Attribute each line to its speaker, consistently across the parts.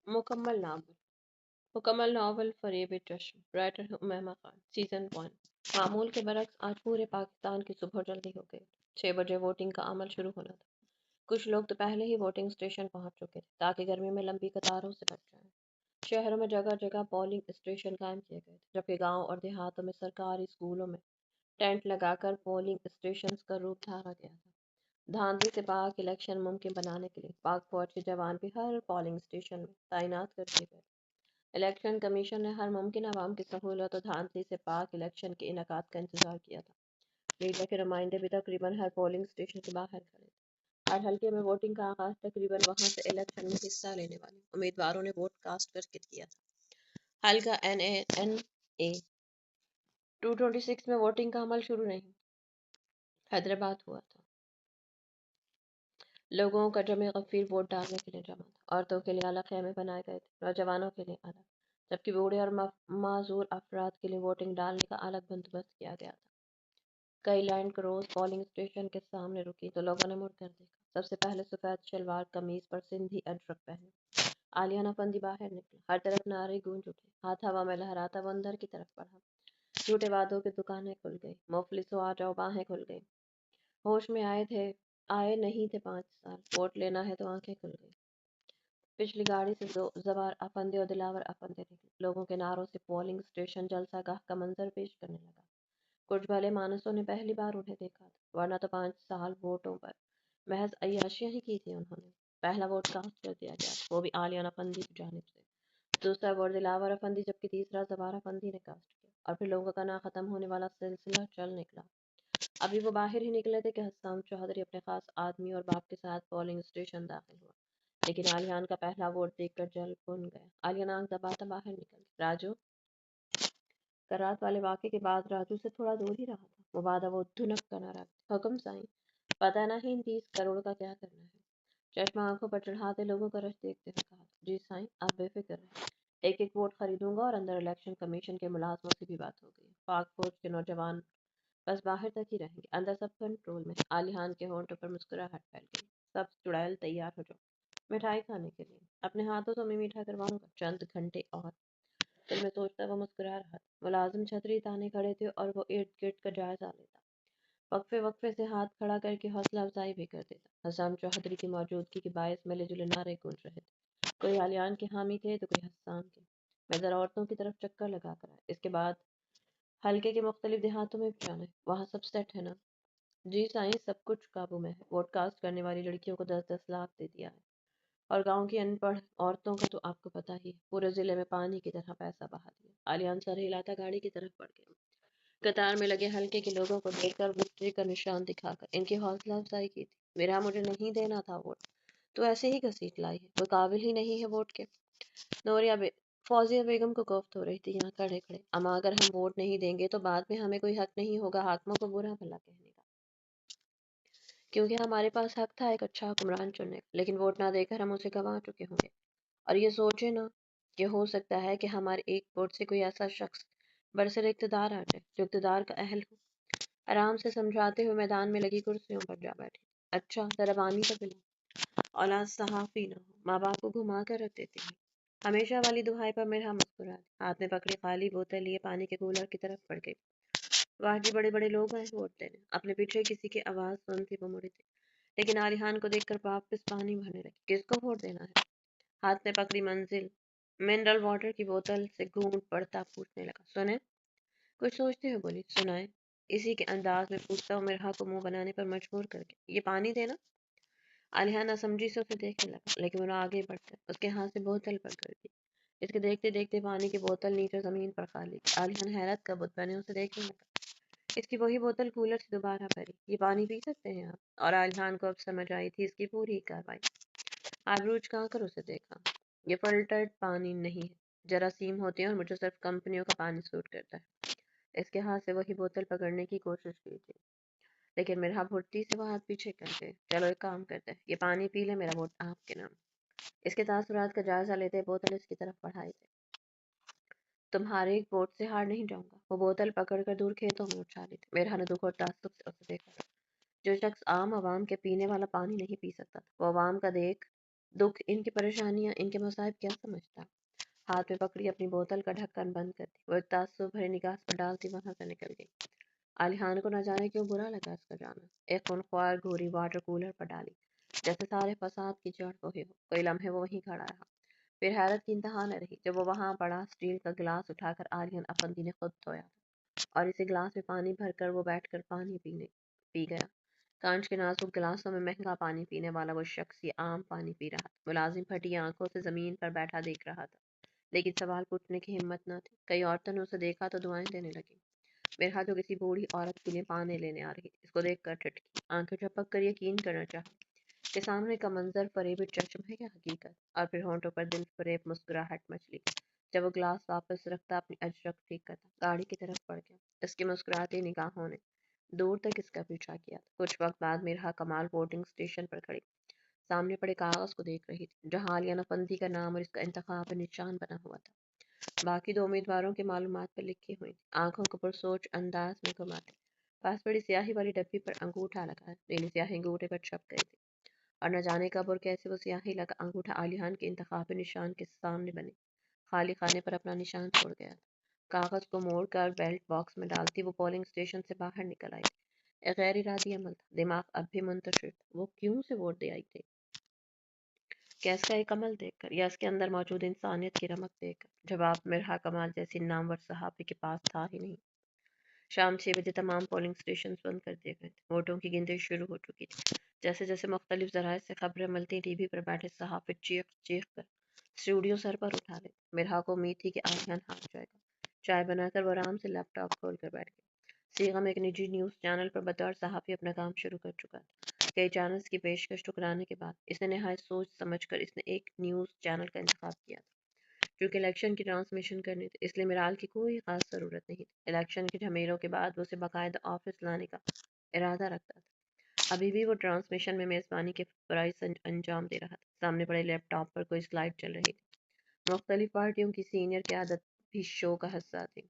Speaker 1: मुकम्मल नावल मुकम्मल नावल फरेब चश्म राइटर है उमैमा खान सीज़न 1। मामूल के बरक्स आज पूरे पाकिस्तान की सुबह जल्दी हो गई। 6 बजे वोटिंग का अमल शुरू होना था। कुछ लोग तो पहले ही वोटिंग स्टेशन पहुंच चुके थे ताकि गर्मी में लंबी कतारों से बच जाएं। शहरों में जगह जगह पोलिंग स्टेशन कायम किए गए थे, जबकि गांव और देहातों में सरकारी स्कूलों में टेंट लगाकर पोलिंग स्टेशन का रूप धारा गया था। धांधली से पाक इलेक्शन मुमकिन बनाने के लिए पाक फौज के जवान भी हर पोलिंग स्टेशन में तैनात कर दिए गए। इलेक्शन कमीशन ने हर मुमकिन आवाम की सहूलत और धांधली से पाक इलेक्शन के इनेकाद का इंतजार किया था। मीडिया के नुमाइंदे भी तकरीबन हर पोलिंग स्टेशन के बाहर खड़े थे। हर हल्के में वोटिंग का आगाज तकरीबन वहां से इलेक्शन में हिस्सा लेने वाले उम्मीदवारों ने वोट कास्ट करके किया था। हल्का NA 226 में वोटिंग का अमल शुरू नहीं, हैदराबाद हुआ था। लोगों का जमे गफीर वोट डालने के लिए जमा था। औरतों के लिए अलग खेमे बनाए गए थे, नौजवानों के लिए अलग, जबकि बूढ़े और माजूर अफराद के लिए वोटिंग डालने का अलग बंदोबस्त किया गया था। कई लैंड क्रोज पोलिंग स्टेशन के सामने रुकी तो लोगों ने मुड़कर देखा। सबसे पहले सफेद शलवार कमीज पर सिंधी अजरक पहने आलिया नफंदी बाहर निकला। हर तरफ नारे गूंज उठे, हाथ हवा में लहराता वो अंदर की तरफ बढ़ा। झूठे वादों की दुकानें खुल गई, मुफलिसों आ जाओ बाहें खुल गई। होश में आए नहीं थे 5 साल, वोट लेना है तो आंखें खुल गई। पिछली गाड़ी से दो जवार अफंदे और दिलावर अफंदे निकले। लोगों के नारों से पोलिंग स्टेशन जलसा गाह का मंजर पेश करने लगा। कुछ भले मानसों ने पहली बार उन्हें देखा था, वरना तो 5 साल वोटों पर महज अय्याशियां ही की थी उन्होंने। पहला वोट कास्ट कर दिया गया, वो भी आलिया अफंदी की जानिब से। दूसरा वोट दिलावर अफंदी, जबकि तीसरा जवार अफंदी ने कास्ट किया। और फिर लोगों का ना खत्म होने वाला सिलसिला चल निकला। अभी वो बाहर ही निकले थे कि हस्साम चौधरी अपने खास आदमी और बाप के साथ पोलिंग स्टेशन दाखिल हुआ। लेकिन आलियान का पहला वोट देखकर जल भुन गया। आलिया नाक दबाता बाहर निकल गई। राजू का रात वाले वाक़े के बाद राजू से थोड़ा दूर ही रहा था। वो वादा वो धुनक कर ना रहा। हुक्म साईं, पता नहीं इन 30 करोड़ का क्या करना है। चश्मा आंखों पर चढ़ाते लोगों का रश देखते हुए कहा, जी साईं आप बेफिक्र रहें, एक एक वोट खरीदूंगा और अंदर इलेक्शन कमीशन के मुलाजमों से भी बात हो गई। पाक फौज के नौजवान बस बाहर तक ही रहेंगे, अंदर सब कंट्रोल में। आलियान के होंठों पर मुस्कुराहट फैल गई। सब चुड़ैल तैयार हो जाओ मिठाई खाने के लिए, अपने हाथों से मैं मीठा करवाऊंगा। चंद घंटे और। दिल में सोचता वो मुस्कुरा रहा था। मुलाजिम छतरी ताने खड़े थे और वो इर्द गिर्द का जायजा लेता, वक्फे वक्फे से हाथ खड़ा करके हौसला अफजाई भी कर देता। हसाम चौधरी की मौजूदगी के बायस मिले जुले नारे गूंज रहे थे। कोई आलियान के हामी थे तो कोई हसाम के। मैं जरा औरतों की तरफ चक्कर लगा कर आया। इसके बाद हल्के के मुख्तलिफ देहातों में भी जाना है, वहाँ सब सेट है ना? जी साईं सब कुछ काबू में है। वोट कास्ट करने वाली लड़कियों को 10-10 लाख दे दिया है, और गांव की अनपढ़ औरतों का तो आपको पता ही है, पूरे जिले में पानी की तरह पैसा बहा दिया। आलियान सर हिलाता गाड़ी की तरफ बढ़ गया। कतार में लगे हल्के के लोगों को देखकर विक्ट्री का निशान दिखाकर इनकी हौसला अफजाई की थी। मेरा मुझे नहीं देना था वोट तो ऐसे ही घसीट लाई है, कोई काबिल ही नहीं है वोट के। नोरिया बे फौजिया बेगम को कोफ्त हो रही थी यहाँ खड़े खड़े। अम्मा अगर हम वोट नहीं देंगे तो बाद में हमें कोई हक नहीं होगा हाकिमों को बुरा भला कहने का, क्योंकि हमारे पास हक था एक अच्छा हुक्मरान चुनने का, लेकिन वोट ना देकर हम उसे गंवा चुके होंगे। और ये सोचे ना कि हो सकता है कि हमारे एक वोट से कोई ऐसा शख्स बरसर इक़्तिदार आ जाए जो इक़्तिदार का अहल हो। आराम से समझाते हुए मैदान में लगी कुर्सियों पर जा बैठी। अच्छा जरा पानी तो पिला, औलाद सहाफ़ी न हो, माँ बाप को घुमा कर रख देती है। हमेशा वाली दुहाई पर मेरा मुस्कुरा दी। हाथ में पकड़ी खाली बोतल लिए पानी के कूलर की तरफ बढ़ गई। वाह जी बड़े बड़े लोग आए वोट लेने। अपने पीछे किसी की आवाज़ सुनती वो मुड़ी थी, लेकिन आलिहान को देखकर वापस पानी भरने लगी। किसको वोट देना है? हाथ में पकड़ी मंजिल मिनरल वाटर की बोतल से घूंट पड़ता पूछने लगा। सुने? कुछ सोचते हुए बोली, सुनाए। इसी के अंदाज में पूछता हुआ मिरहा को मुंह बनाने पर मजबूर करके, ये पानी देना। आलिया नासमझी से उसे देखने लगा, लेकिन वो आगे बढ़कर उसके हाथ से बोतल पकड़ ली। इसके देखते देखते पानी की बोतल नीचे जमीन पर खाली। आलियान हैरत का बुत बने उसे देखने लगा। इसकी वही बोतल कूलर से दोबारा भरी। ये पानी पी सकते हैं आप? और आलियान को अब समझ आई थी इसकी पूरी कार्रवाई। आबरूज कहाँ कर उसे देखा। ये फिल्टर्ड पानी नहीं है, जरासीम होते हैं और मुझे सिर्फ कंपनियों का पानी सूट करता है। इसके हाथ से वही बोतल पकड़ने की कोशिश की थी, लेकिन मेरा फुर्ती से वो हाथ पीछे कर गए। चलो एक काम करते हैं, ये पानी पी ले, मेरा वोट आपके नाम। इसके तासुरात का जायजा लेते बोतल इसकी तरफ बढ़ाई गई। तुम्हारे एक वोट से हार नहीं जाऊंगा। वो बोतल पकड़कर दूर खेतों में उछाली थी। मेरा ने दुख और तासुब से उसे देखा। जो शख्स आम आवाम के पीने वाला पानी नहीं पी सकता था, वो आवाम का देख दुख, इनकी परेशानियां, इनके मसाइब क्या समझता। हाथ में पकड़ी अपनी बोतल का ढक्कन बंद कर दी। वो एक ताज्जुब भरी निगाह पर डालती वहां से निकल गई। आलिहान को न जाने क्यों बुरा लगा इसका जाना। एक खूनख्वार घूरी वाटर कूलर पर डाली, जैसे सारे फसाद की जड़ वही हो। कोई लम्हे वो वहीं खड़ा रहा। फिर हैरत की इंतहा न रही जब वो वहां पड़ा स्टील का गिलास उठाकर आलियन अफंदी ने खुद धोया और इसी गिलास में पानी भरकर वो बैठकर पानी पी गया। कांच के नाजुक गिलासों में महंगा पानी पीने वाला वो शख्स ये आम पानी पी रहा था। मुलाजिम फटी आंखों से जमीन पर बैठा देख रहा था, लेकिन सवाल पूछने की हिम्मत न थी। कई औरतों ने उसे देखा तो दुआएं देने लगी। मेरा जो किसी बूढ़ी औरत के लिए पानी लेने आ रही थी, इसको देखकर ठिठकी, आंखें झपक कर यकीन करना चाहा कि सामने का मंजर फरेबी चश्म है या हकीकत। और फिर होंठों पर दिल फरेब मुस्कुराहट मचली जब वो ग्लास वापस रखता अपनी अजरक ठीक करता, गाड़ी की तरफ बढ़ गया। इसकी मुस्कुराती निगाहों ने दूर तक इसका पीछा किया। कुछ वक्त बाद मिरहा कमाल वोटिंग स्टेशन पर खड़ी सामने पड़े कागज को देख रही थी, जहां आलिया नफंदी का नाम और इसका इंतखाब पर निशान बना हुआ था। बाकी दो उम्मीदवारों की मालूमात पर लिखी हुई थी। आंखों को पुरसोच अंदाज में घुमाते पास पड़ी स्याही वाली डब्बी पर अंगूठा लगा। नीली स्याही अंगूठे पर छप गई थी और न जाने कब और कैसे वो स्याही लगा अंगूठा आलियान के इंतखाबी निशान के सामने बने खाली खाने पर अपना निशान छोड़ गया था। कागज को मोड़ कर बेल्ट बॉक्स में डालती वो पोलिंग स्टेशन से बाहर निकल आई। एक गैर इरादी अमल था, दिमाग अब भी मुंतशिर था। वो क्यों से वोट दे आई थी? क्या इसका एक अमल देखकर या इसके अंदर मौजूद इंसानियत की रमक देखकर? जवाब मिरहा कमाल जैसी नामवर सहाफी के पास था ही नहीं। शाम 6 बजे तमाम पोलिंग स्टेशन बंद कर दिए गए थे। वोटों की गिनती शुरू हो चुकी थी। जैसे जैसे मुख्तलिफ जराए से खबरें मिलती, टीवी पर बैठे सहाफी चीख चीख कर स्टूडियो सर पर उठा ले। मिरहा को उम्मीद थी कि आलियान हार जाएगा। चाय बनाकर वो आराम से लैपटॉप खोल कर बैठ गई। सीगम एक निजी न्यूज़ चैनल पर बतौर सहाफ़ी अपना काम शुरू कर चुका था। कई चैनल्स की पेशकश ठुकराने के बाद इसने नहायत सोच समझकर इसने एक न्यूज़ चैनल का इंतखाब किया था। क्योंकि इलेक्शन की ट्रांसमिशन करनी थी, इसलिए मिराल की कोई ख़ास ज़रूरत नहीं थी। इलेक्शन के झमेलों के बाद वो उसे बाकायदा ऑफिस लाने का इरादा रखता था। अभी भी वो ट्रांसमिशन में मेज़बानी के फ़राइज़ अंजाम दे रहा था। सामने पड़े लैपटॉप पर कोई स्लाइड चल रही थी। मुख्तलिफ पार्टियों की सीनियर क़यादत भी शो का हिस्सा थी।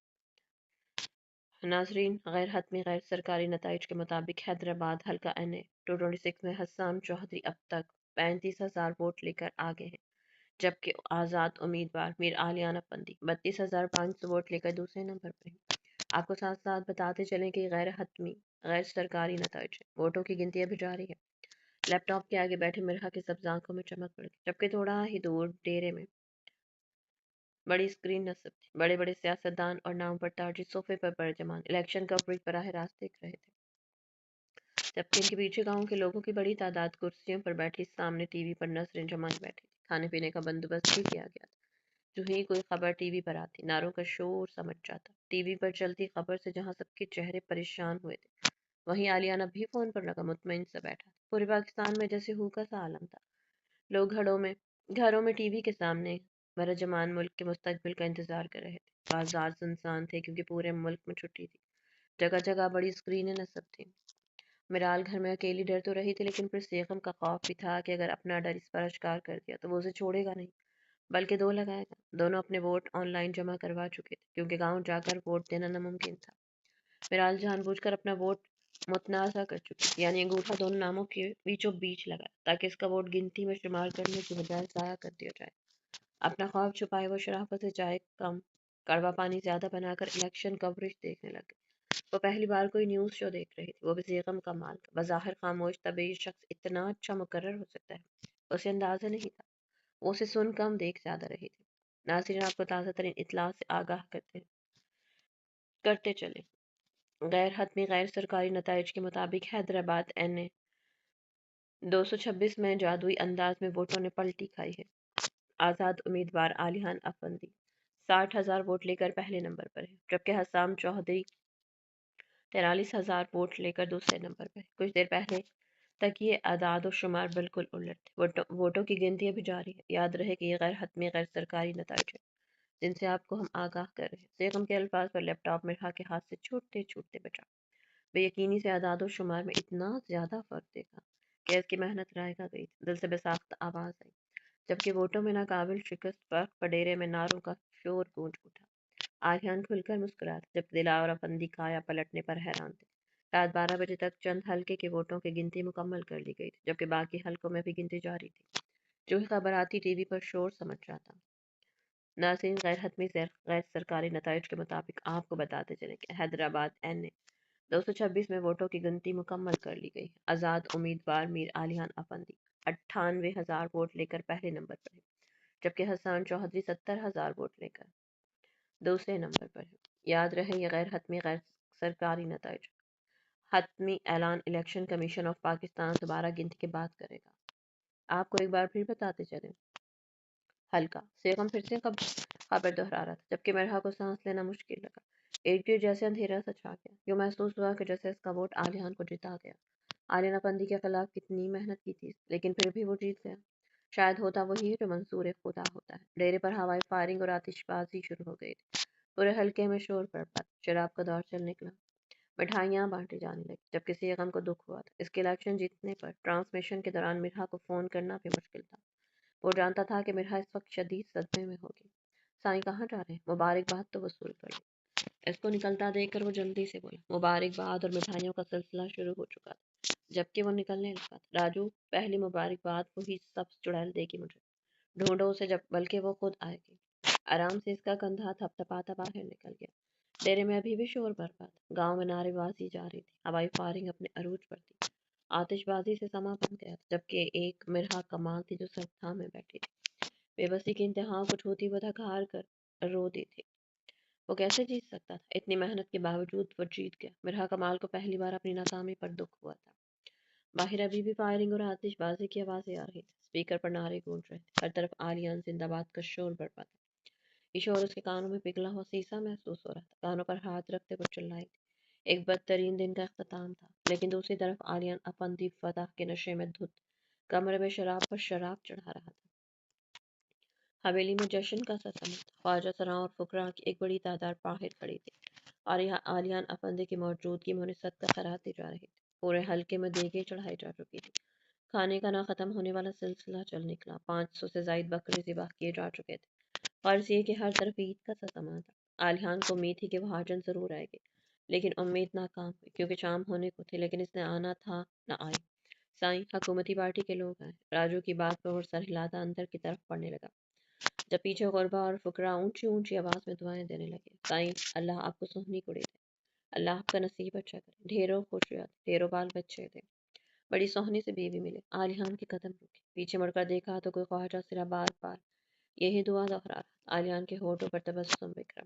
Speaker 1: नाजरीन, गैर हतमी गैर सरकारी नताइज के मुताबिक हैदराबाद हल्का एन ए 226 में हस्साम चौधरी अब तक 35,000 वोट लेकर आगे हैं, जबकि आज़ाद उम्मीदवार मीर आलियान अफंदी 32,500 वोट लेकर दूसरे नंबर पर हैं। आपको साथ साथ बताते चलें कि गैर हतमी गैर सरकारी नताइज हैं। वोटों की गिनती अभी जारी है। लैपटॉप के आगे बैठे मिरहा की सब्ज आंखों में चमक पड़ गई, जबकि थोड़ा ही दूर डेरे में बड़ी स्क्रीन नस्ब थी। बड़े बड़े सियासतदान और नाम पर ताजी सोफे पर बरजमान इलेक्शन कवरेज बराह रास्त देख रहे थे, जबकि इनके पीछे गांव के लोगों की बड़ी तादाद कुर्सियों पर बैठी सामने टीवी पर नजरें जमाए बैठी थी। खाने पीने का बंदोबस्त भी किया गया था। जो ही कोई खबर टीवी पर आती, नारों का शोर समझ जाता। टीवी पर चलती खबर से जहां सबके चेहरे परेशान हुए थे, वहीं आलियाना भी फोन पर लगा मुतमईन सा बैठा था। पूरे पाकिस्तान में जैसे हूका सा आलम था। लोग घरों में टीवी के सामने बरजमान मुल्क के मुस्तकबिल का इंतजार कर रहे थे। बाजार सुनसान थे क्योंकि पूरे मुल्क में छुट्टी थी। जगह जगह बड़ी स्क्रीनें नस्ब थी। मिराल घर में अकेली डर तो रही थी, लेकिन फिर सेगम का खौफ भी था कि अगर अपना डर इस पर अश्कार कर दिया तो वो उसे छोड़ेगा नहीं, बल्कि दो लगाएगा। दोनों अपने वोट ऑनलाइन जमा करवा चुके थे, क्योंकि गांव जाकर वोट देना नामुमकिन था। मिराल जानबूझकर अपना वोट मुतनाज़ा कर चुकी थी, यानी अंगूठा दोनों नामों के बीचों बीच लगा, ताकि इसका वोट गिनती में शुमार करने की बजाय ज़ाया कर दिया जाए। अपना ख्वाब छुपाए वो शराफत से चाय कम, कड़वा पानी ज़्यादा बनाकर इलेक्शन कवरेज देखने लगे। वो पहली बार कोई न्यूज़ शो देख रही थी, वो भी बेगम का माल का। बज़ाहिर खामोश, तभी ये शख्स इतना अच्छा मुकर्रर हो सकता है, उसे अंदाज़ा नहीं था। वो उसे सुन कम देख ज़्यादा रही थी। नाज़रीन, आपको ताज़ा तरीन इत्तला से आगाह करते चले। गैर हतमी गैर सरकारी नताइज के मुताबिक हैदराबाद एन ए 226 में जादुई अंदाज में वोटों ने पलटी खाई है। आज़ाद उम्मीदवार आलियान अफंदी 60,000 वोट लेकर पहले नंबर पर है, जबकि हसाम चौधरी 43,000 वोट लेकर दूसरे नंबर पर है। कुछ देर पहले तक ये आदाद और शुमार बिल्कुल उलट थे। वोटों की गिनती अभी जारी है। याद रहे कि ये गैर हतमी गैर सरकारी नताइज है, जिनसे आपको हम आगाह कर रहे हैं। सेगम के अल्फाज पर लैपटॉप में के हाथ से छूटते छूटते बचा। बेयकीनी से आदाद और शुमार में इतना ज़्यादा फ़र्क देखा कि इसकी मेहनत रायगा गई। दिल से बेसाख्त आवाज़ आई, जबकि वोटों में नाकाबिल शिकस्त फ़र्क पडेरे में नारों का शोर गूंज उठा। आलियान खुलकर मुस्कुराया, जब दिलावर अफंदी काया पलटने पर हैरान थे। रात 12 बजे तक चंद हल्के के वोटों की गिनती मुकम्मल कर ली गई थी, जबकि बाकी हल्कों में भी गिनती जारी थी। جو ہی خبر آتی ٹی وی پر شور سمجھ جاتا۔ ناظرین، غیر حتمی غیر سرکاری نتائج کے مطابق آپ کو بتاتے چلیں کہ حیدرآباد این اے 226 میں ووٹوں کی گنتی مکمل کر لی گئی۔ آزاد امیدوار میر عالیان افندی 98,000 ووٹ لے کر پہلے نمبر پر ہے، جبکہ حسان چودھری 70,000 ووٹ لے کر دوسرے نمبر پر ہے۔ یاد رہے یہ غیر حتمی غیر سرکاری نتائج حتمی اعلان الیکشن کمیشن آف پاکستان دوبارہ گنتی کے بعد کرے گا۔ آپ کو ایک بار پھر بتاتے چلیں، ہلکا سیغم پھر سے خبر دہرا رہا تھا، جبکہ مرحا کو سانس لینا مشکل لگا۔ ایک دیر جیسے اندھیرا سا چھا گیا، یوں محسوس ہوا کہ جیسے اس کا ووٹ عالیان کو جتا گیا۔ عالیان افندی کے خلاف کتنی محنت کی تھی، لیکن پھر بھی وہ جیت گیا۔ شاید ہوتا وہی جو منصور خدا ہوتا ہے۔ ڈیرے پر ہوائی فائرنگ اور آتش بازی شروع ہو گئی تھی۔ پورے حلقے میں شور برپا، شراب کا دور چل نکلا، مٹھائیاں بانٹی جانے لگی، جبکہ سیغم کو دکھ ہوا تھا۔ اس کے الیکشن جیتنے پر ٹرانسمیشن کے دوران مرحا کو فون کرنا بھی مشکل تھا۔ وہ جانتا تھا کہ مرحا اس وقت شدید صدمے میں ہوگی۔ سائیں کہاں جا رہے ہیں؟ مبارکباد تو وصول کر لی۔ اس کو نکلتا دیکھ کر وہ جلدی سے بولا۔ مبارکباد اور مٹھائیوں کا سلسلہ شروع ہو چکا تھا جبکہ وہ نکلنے لگا تھا۔ راجو، پہلی مبارکباد وہی سب چڑیل دے گی مجھے، ڈھونڈو اسے جب بلکہ وہ خود آئے گی۔ آرام سے اس کا کندھا تھپ تھپاتا باہر نکل گیا۔ ڈیرے میں ابھی بھی شور برپا تھا، گاؤں میں نعرے بازی جا رہی تھی، ہوائی فائرنگ اپنے عروج پر تھی۔ آتش بازی سے سما بن گیا تھا، جبکہ ایک مرحا کمال تھی جو سر تھامے بیٹھی تھی، بے بسی کی انتہا کچھ ہوتی وہ تھک ہار کر رو دی تھی۔ وہ کیسے جیت سکتا تھا؟ اتنی محنت کے باوجود وہ جیت گیا۔ مرحا کمال کو پہلی بار اپنی ناکامی پر دکھ ہوا تھا۔ باہر ابھی بھی فائرنگ اور آتش بازی کی آوازیں آ رہی تھی، اسپیکر پر نعرے گونج رہے تھے، ہر طرف عالیان زندہ باد کا شور برپا تھا۔ یہ شور اس کے کانوں میں پگھلا ہوا سیسا محسوس ہو رہا تھا۔ کانوں پر ہاتھ رکھتے وہ چلائی تھی۔ ایک بدترین دن کا اختتام تھا، لیکن دوسری طرف عالیان افندی فتح کے نشے میں دھت کمرے میں شراب پر شراب چڑھا رہا تھا۔ حویلی میں جشن کا سا سما تھا۔ خواجہ سراؤں اور فقراء کی ایک بڑی تعداد باہر کھڑی تھی اور یہاں عالیان افندی کی موجودگی میں انہیں صدقہ خیرات دی جا رہی تھی۔ پورے حلقے میں دیگیں چڑھائی جا چکی تھی۔ کھانے کا نہ ختم ہونے والا سلسلہ چل نکلا۔ 500 سے زائد بکرے ذبح کیے جا چکے تھے۔ غرض یہ کہ ہر طرف عید کا سا سما تھا۔ عالیان کو امید تھی کہ وہ حاجن ضرور آئے گی، لیکن امید ناکام ہوئی، کیونکہ شام ہونے کو تھی لیکن اس نے آنا تھا نہ آئی۔ سائیں، حکومتی پارٹی کے لوگ آئے۔ راجو کی بات پر وہ سر ہلاتا اندر کی طرف پڑھنے لگا، جب پیچھے غربا اور فقراء اونچی اونچی آواز میں دعائیں دینے لگے۔ سائیں، اللہ آپ کو سونی کڑی دے، اللہ آپ کا نصیب اچھا کرے، ڈھیروں خوشیاں دے، ڈھیروں بال بچے دے، بڑی سونی سے بیوی ملے۔ عالیان کے قدم رکے، پیچھے مڑ کر دیکھا تو کوئی خواجہ سرا بار بار یہی دعا دہرا رہا۔ عالیان کے ہونٹوں پر تبسم بکھرا۔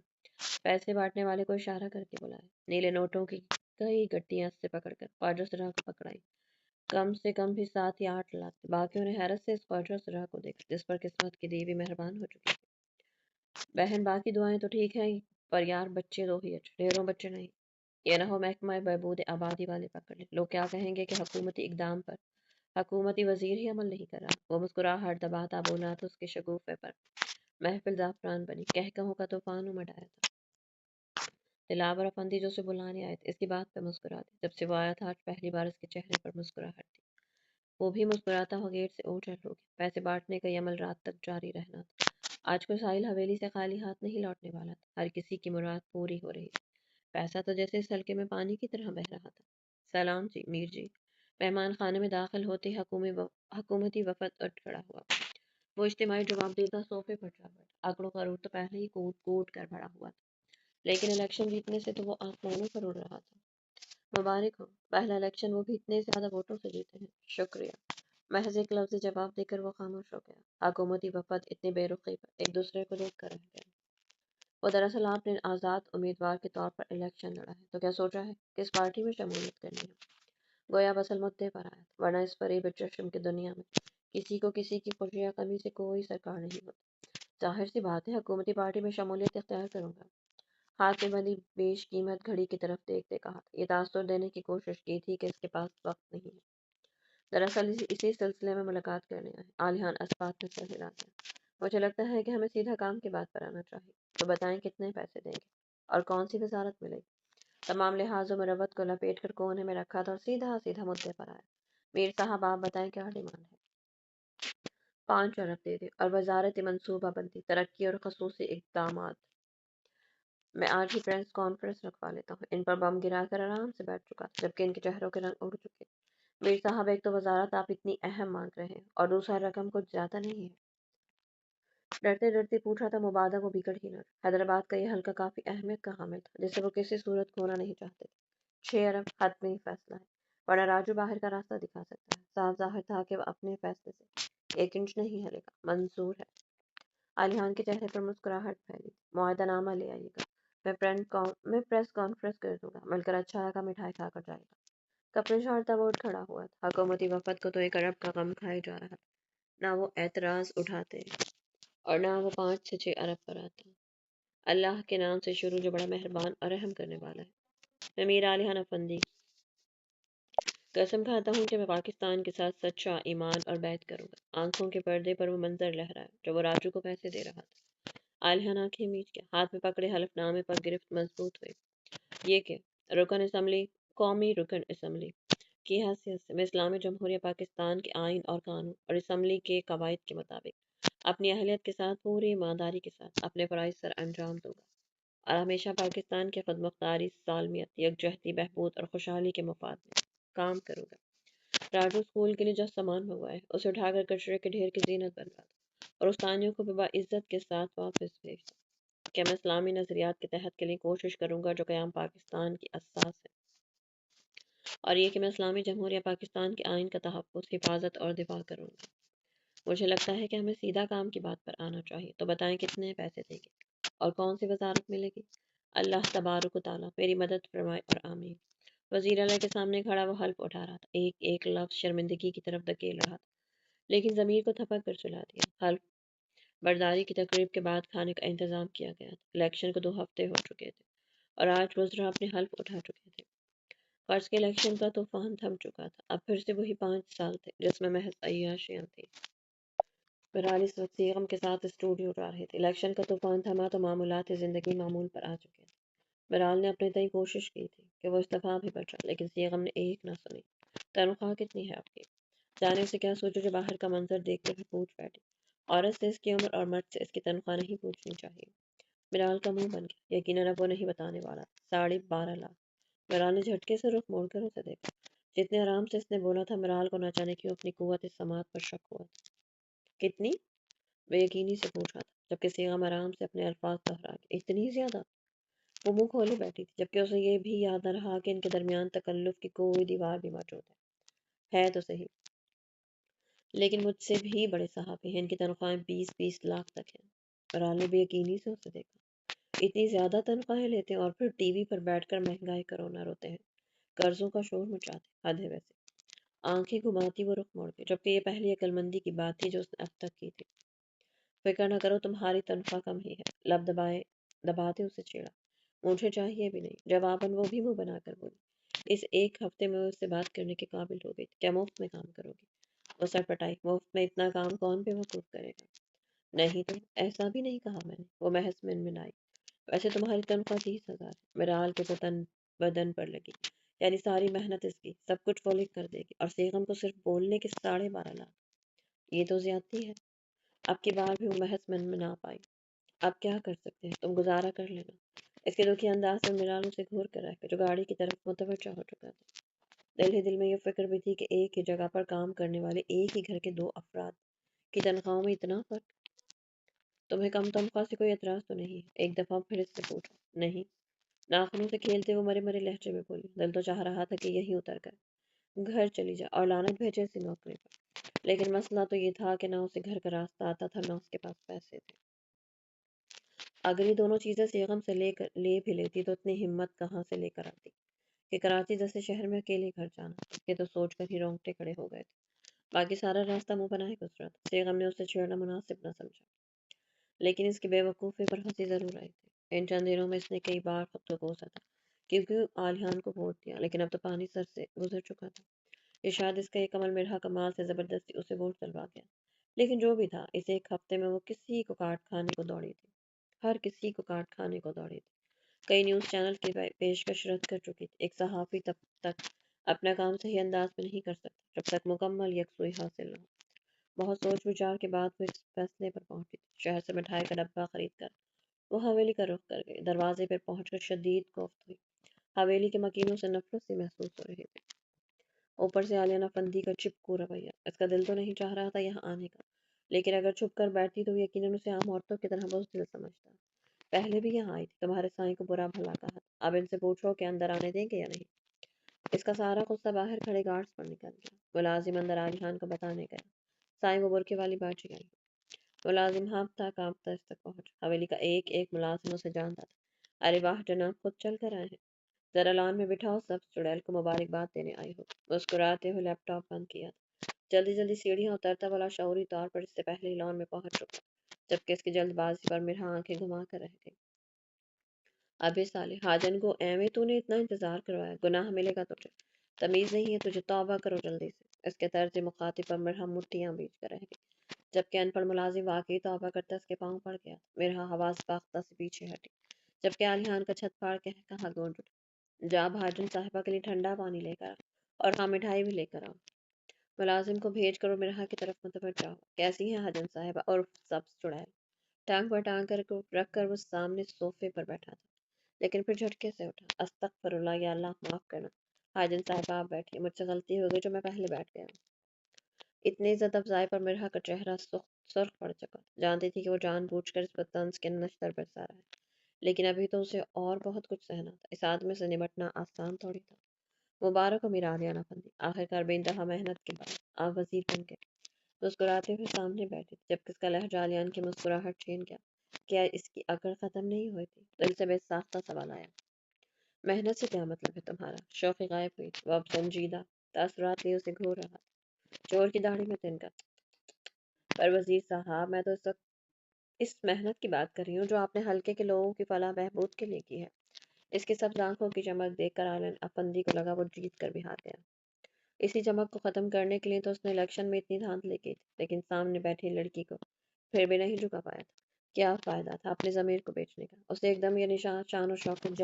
Speaker 1: پیسے بانٹنے والے کو اشارہ کر کے بلائے۔ نیلے نوٹوں کی کئی گٹیاں سے پکڑ کر خواجہ سرا کو پکڑائی۔ کم سے کم بھی 7 یا 8 لاکھ تھے۔ باقیوں نے حیرت سے اس خواجہ سرا کو دیکھا جس پر قسمت کی دیوی مہربان ہو چکی تھی۔ بہن، باقی دعائیں تو ٹھیک ہیں پر یار بچے دو ہی اچھے، ڈھیروں بچے نہیں۔ یہ نہ ہو محکمہ بہبود آبادی والے پکڑ لیں۔ لوگ کیا کہیں گے کہ حکومتی اقدام پر حکومتی وزیر ہی عمل نہیں کر رہا۔ وہ مسکراہٹ دباتا بولا تو اس کے شگوفے پر محفل زعفران بنی، کہکہوں کا طوفان امڈ آیا تھا۔ دلاور افندی جو اسے بلانے آئے تھے، اس کی بات پہ مسکرا دے۔ جب سے وہ آیا تھا آج پہلی بار اس کے چہرے پر مسکراہٹ تھی۔ وہ بھی مسکراتا ہوا گیٹ سے اوچل ہو گیا۔ پیسے بانٹنے کا یہ عمل رات تک جاری رہنا تھا۔ آج کوئی ساحل حویلی سے خالی ہاتھ نہیں لوٹنے والا تھا۔ ہر کسی کی مراد پوری ہو رہی تھی۔ پیسہ تو جیسے اس حلقے میں پانی کی طرح بہہ رہا تھا۔ سلام جی، میر جی۔ مہمان خانے میں داخل ہوتے ہی حکومتی وفد اٹھ کھڑا ہوا۔ وہ اجتماعی جواب دیتا صوفے پر جا بیٹھا۔ آنکڑوں کا روٹ تو پہلے ہی کوٹ کوٹ کر بھرا ہوا تھا، لیکن الیکشن جیتنے سے تو وہ آسمانوں پر اڑ رہا تھا۔ مبارک ہو، پہلا الیکشن وہ بھی اتنے زیادہ ووٹوں سے جیتے ہیں۔ شکریہ۔ محض ایک لفظ جواب دے کر وہ خاموش ہو گیا۔ حکومتی وفد اتنی بے رخی پر ایک دوسرے کو دیکھ کر رہ گئے۔ وہ دراصل آپ نے آزاد امیدوار کے طور پر الیکشن لڑا ہے، تو کیا سوچا ہے کس پارٹی میں شمولیت کرنی ہے؟ گویا بسل مدعے پر آیا تھا، ورنہ اس فریب چشم کی دنیا میں کسی کو کسی کی خوشی یا کمی سے کوئی سرکار نہیں ہوتی۔ ظاہر سی بات ہے حکومتی پارٹی میں شمولیت اختیار کروں گا۔ ہاتھ میں بندی بیش قیمت گھڑی کی طرف دیکھتے کہا تھا۔ یہ تاثر دینے کی کوشش کی تھی کہ اس کے پاس وقت نہیں ہے۔ دراصل اسی سلسلے میں ملاقات کرنے آئے۔ عالیان اسبات میں سر ہلا دیا۔ مجھے لگتا ہے کہ ہمیں سیدھا کام کی بات پر آنا چاہیے۔ تو بتائیں کتنے پیسے دیں گے اور کون سی وزارت ملے گی؟ تمام لحاظوں میں روت کو لپیٹ کر کونے میں رکھا تھا اور سیدھا سیدھا مدعے پر آیا۔ میر صاحب، آپ بتائیں کیا ڈیمانڈ ہے؟ 5 ارب دے دیں اور وزارت منصوبہ بندی، ترقی اور خصوصی اقدامات۔ میں آج ہی پریس کانفرنس رکھوا لیتا ہوں۔ ان پر بم گرا کر آرام سے بیٹھ چکا تھا، جبکہ ان کے چہروں کے رنگ اڑ چکے۔ मीर साहब, एक तो वजारत आप इतनी अहम मांग रहे हैं और दूसरा रकम कुछ ज्यादा नहीं है? डरते डरते पूछा था मुबादा वो बिगड़ ही न। हैदराबाद का ये हल्का काफी अहमियत का हामिल था जिसे वो किसी सूरत खोना नहीं चाहते थे। 6 अरब हद में ही फैसला है, वरना राजू बाहर का रास्ता दिखा सकता है। साफ जाहिर था कि वह अपने फैसले से 1 इंच नहीं हिलेगा। मंजूर है। आलियान के चेहरे पर मुस्कुराहट फैली। मुआहदानामा ले आइएगा। मैं प्रेस कॉन्फ्रेंस कर दूंगा। मिलकर अच्छा लगा, मिठाई खाकर जाएगा। कपड़े झाड़ता वो उठ खड़ा हुआ था। हुकूमती वफद को तो 1 अरब का गम खाए जा रहा था। ना वो एतराज उठाते और ना वो 5 से 6 अरब पर आता। अल्लाह के नाम से शुरू, जो बड़ा मेहरबान और रहम करने वाला है। मैं मीर आलियान अफंदी कसम खाता हूँ कि मैं पाकिस्तान के साथ सच्चा ईमान और बैत करूंगा। आंखों के पर्दे पर वो मंजर लहराया जो वो राजू को पैसे दे रहा था। आलियान आंखें मीच के हाथ में पकड़े हलफनामे पर गिरफ्त मजबूत हुई। ये कि रुकन असम्बली, कौमी रुकन असम्बली की हैसियत से मैं इस्लामी जमहूरिया पाकिस्तान के आइन और कानून और असम्बली के कवायद के मुताबिक अपनी अहलियत के साथ पूरी ईमानदारी के साथ अपने फ़राइज़ सर अंजाम दूंगा और हमेशा पाकिस्तान की खुदमुख्तारी, सालमियत, यकजहती, बहबूद और खुशहाली के मफाद में काम करूंगा। राजू स्कूल के लिए जो सामान मंगवाए उसे उठाकर कचरे के ढेर की जीनत बनवा दो और उस्तानियों को बाइज्जत के साथ वापस भेज दो। कि मैं इस्लामी नज़रियात के तहत के लिए कोशिश करूंगा जो क़याम पाकिस्तान की असास है, और ये कि मैं इस्लामी जमहूरिया पाकिस्तान के आइन का तहफ़्फ़ुज़, हिफाजत और दिफा करूंगा। मुझे लगता है कि हमें सीधा काम की बात पर आना चाहिए। तो बताएं कितने पैसे देंगे और कौन सी वजारत मिलेगी? अल्लाह तबारक व तआला मेरी मदद फरमाए और आमीन। वज़ीर आला के सामने खड़ा वो हल्फ उठा रहा था, एक एक लफ्ज़ शर्मिंदगी की तरफ धकेल रहा था, लेकिन ज़मीर को थपक कर सुला दिया। हल्फ बर्दारी की तकरीब के बाद खाने का इंतज़ाम किया गया था। इलेक्शन को 2 हफ्ते हो चुके थे और आज वज़रा अपने हल्फ उठा चुके थे। फ़र्ज़ के इलेक्शन का तूफ़ान थम चुका था। अब फिर से वही 5 साल थे जिसमें महज अय्याशियाँ थीं। बहरहाल इस वक्त सीगम के साथ स्टूडियो उड़ा रहे थे। इलेक्शन का तूफ़ान थमा तो मामूलात ज़िंदगी मामूल पर आ चुके थे। बहरहाल ने अपने तय कोशिश की थी कि वो इस्तीफ़ा भी बचा, लेकिन सीगम ने एक ना सुनी। तनख्वाह कितनी है आपकी? जाने से क्या सोचो जो बाहर का मंजर देखकर भी पूछ बैठी। औरत से इसकी उम्र और मर्द से इसकी तनख्वाह नहीं पूछनी चाहिए। बहरहाल का मुंह बन गया। यकीनन अब वो नहीं बताने वाला। 12.5 लाख। बहरहाल ने झटके से रुख मोड़कर उसे देखा। जितने आराम से इसने बोला था, बहरहाल को न जाने क्यों अपनी कुव्वत समात पर शक हुआ था। कितनी? बेयकीनी से पूछा था, जबकि सीगम आराम से अपने अल्फाज दोहरा के। इतनी ज्यादा? वो मुंह खोले बैठी थी, जबकि उसे ये भी याद न रहा कि इनके दरमियान तकल्लुफ की कोई दीवार भी मौजूद है तो सही, लेकिन मुझसे भी बड़े सहाफ़ी हैं। इनकी तनख्वाहें 20-20 लाख तक हैं। बहरहाल ने बेयकीनी से उसे देखा। इतनी ज्यादा तनख्वाहें लेते हैं और फिर टीवी पर बैठकर महंगाई का रोना रोते हैं, कर्जों का शोर मचाते। हद है वैसे। आंखें घुमाती वो रुख मोड़ के, जबकि ये पहली अक्लमंदी की बात थी जो उसने अब तक की थी। फिक्र न करो, तुम्हारी तनख्वाह कम ही है। लब दबाते उसे छेड़ा। मुझे चाहिए भी नहीं। जवाबन वो भी मुंह बनाकर बोली। इस 1 हफ्ते में वो उससे बात करने के काबिल हो गई थी। क्या मुफ्त में काम करोगी? वो सटपटाई। मुफ्त में इतना काम कौन बेवकूफ़ करेगा? नहीं तो, ऐसा भी नहीं कहा मैंने। वो महज मिनमिनाई। वैसे तुम्हारी तनख्वाह 30,000 है। बहरहाल के तो तन बदन पर लगी, यानी सारी मेहनत इसकी सब कुछ वो लिख कर देगी, और सीगम को सिर्फ बोलने के 12.5 लाख। ये तो ज्यादती है। अब की बार भी वो महज मिनमिना पाई। अब क्या कर सकते हैं, तुम गुजारा कर लेना। इसके दुखी अंदाज से मिराल उसे घूर कर रह, जो गाड़ी की तरफ मुतवज्जो हो चुका था। दिल ही दिल में ये फिक्र भी थी कि एक ही जगह पर काम करने वाले एक ही घर के 2 अफराद की तनख्वाहों में इतना फर्क। तुम्हें कम तनख्वाह से कोई एतराज तो नहीं है? एक दफा फिर इससे पूछा। नहीं। नाखूनों से खेलते हुए मरे मरे लहजे में बोली। दिल तो चाह रहा था कि यहीं उतर कर घर चली जा और लानत भेजे इसी नौकरी पर, लेकिन मसला तो ये था कि ना उसे घर का रास्ता आता था, ना उसके पास पैसे थे। अगर ये दोनों चीजें सीगम से ले भी लेती तो इतनी हिम्मत कहाँ से लेकर आती कि कराची जैसे शहर में अकेले घर जाना। इसके तो सोचकर ही रोंगटे खड़े हो गए थे। बाकी सारा रास्ता मुंह बनाए गुजरा था। सीगम ने उसे छेड़ना मुनासिब न समझा, लेकिन इसकी बेवकूफ़ी पर हंसी जरूर आई थी। इन चंद दिनों में इसने कई बार खुद को कोसा था, क्योंकि आलियान को वोट दिया, लेकिन अब तो पानी सर से गुजर चुका था। ये शायद इसका एक अमल मेरा कमाल से जबरदस्ती उसे वोट दिलवा गया। लेकिन जो भी था, इस 1 हफ्ते में वो किसी को काट खाने को दौड़ी थी। हर किसी को काट खाने को दौड़ी थी। कई न्यूज़ चैनल की पेशकश रद्द कर चुकी थी। एक सहाफ़ी तब तक अपना काम सही अंदाज में नहीं कर सकता जब तक मुकम्मल यकसुई हासिल न हो। बहुत सोच विचार के बाद वो इस फैसले पर पहुंची थी। शहर से मिठाई का डब्बा खरीद कर वो हवेली का रुख कर गई। दरवाजे पर पहुंचकर शदीद कोफ्त हुई। हवेली के मकीनों से नफरत सी महसूस हो रही थी। اوپر سے عالیہ فندی کا چپکو رویہ، اس کا دل تو نہیں چاہ رہا تھا یہاں آنے کا، لیکن اگر چھپ کر بیٹھتی تو یقیناً اسے عام عورتوں کی طرح بزدل سمجھتا۔ پہلے بھی یہاں آئی تھی، تمہارے سائیں کو برا بھلا کہا، اب ان سے پوچھو کہ اندر آنے دیں گے یا نہیں۔ اس کا سارا غصہ باہر کھڑے گارڈز پر نکل گیا۔ ملازم اندر عالیہ کو بتانے گیا، سائیں وہ برقے والی باجی آئی۔ ملازم ہانپتا کانپتا اس تک پہنچ، حویلی کا ایک ایک ملازم اسے جانتا تھا۔ ارے واہ جناب، خود چل کر آئے ہیں، ذرا لان میں بٹھاؤ، سب چڑیل کو مبارکباد دینے آئی ہو۔ مسکراتے ہوئے لیپ ٹاپ بند کیا تھا، جلدی جلدی سیڑھیاں اترتا والا شعوری طور پر اس سے پہلے ہی لان میں پہنچ چکا، جبکہ اس کی جلد بازی پر مرہا آنکھیں گھما کر رہ گئی۔ ابے سالے حاجن کو ایویں تو نے اتنا انتظار کروایا، گناہ ملے گا تجھے، تمیز نہیں ہے تجھے، توبہ کرو جلدی سے۔ اس کے طرز مخاطب پر مرہا مٹھیاں بیچ کر رہ گئی، جبکہ ان پڑھ ملازم واقعی توبہ کرتا اس کے پاؤں پڑ گیا۔ مرہا حواس باختہ سے پیچھے ہٹی، جبکہ عالیان کا چھت پھاڑ کے کہا گونج اٹھا، جا بھاجن صاحبہ کے لیے ٹھنڈا پانی لے کر آ، اور ہاں مٹھائی بھی لے کر آؤ۔ ملازم کو بھیج کر وہ مرہا کی طرف متوجہ ہو، کیسی ہیں حاجن صاحبہ، اور سبز چڑیل۔ ٹانگ پر ٹانگ کر رکھ کر وہ سامنے صوفے پر بیٹھا تھا، لیکن پھر جھٹکے سے اٹھا، استغفر اللہ، یا اللہ معاف کرنا حاجن صاحبہ، آپ بیٹھیے، مجھ سے غلطی ہو گئی جو میں پہلے بیٹھ گیا ہوں۔ اتنی عزت افزائی پر مرہا کا چہرہ سرخ پڑ چکا، جانتی تھی کہ وہ جان بوجھ کر اس پر طنز کے نشتر برسا رہا ہے، لیکن ابھی تو اسے اور بہت کچھ سہنا تھا، اس آدمی سے نمٹنا آسان تھوڑی تھا۔ مبارک ہو میرا عالیہ فندی، آخرکار بے انتہا محنت کے بعد آپ وزیر بن گئے۔ مسکراتے ہوئے سامنے بیٹھے، جبکہ اس کا لہجہ عالیان کی مسکراہٹ چھین گیا۔ کیا اس کی اکڑ ختم نہیں ہوئی تھی؟ دل سے بے ساختہ سوال آیا۔ محنت سے کیا مطلب ہے تمہارا؟ شوقی غائب ہوئی، وہ اب سنجیدہ تاثرات لیے اسے گھور رہا تھا، چور کی داڑھی میں تنکا۔ پر وزیر صاحب، میں تو اس محنت کی بات کر رہی ہوں جو آپ نے حلقے کے لوگوں کی فلاح بہبود کے لیے کی ہے۔ اس کی سب آنکھوں کی چمک دیکھ کر عالم افندی کو لگا وہ جیت کر بھی ہار گیا۔ اسی چمک کو ختم کرنے کے لیے تو اس نے الیکشن میں اتنی دھاندلی کی تھی، لیکن سامنے بیٹھی لڑکی کو پھر بھی نہیں جھکا پایا تھا۔ کیا فائدہ تھا اپنے ضمیر کو بیچنے کا؟ اسے ایک دم یہ نشان، شان و شوکت،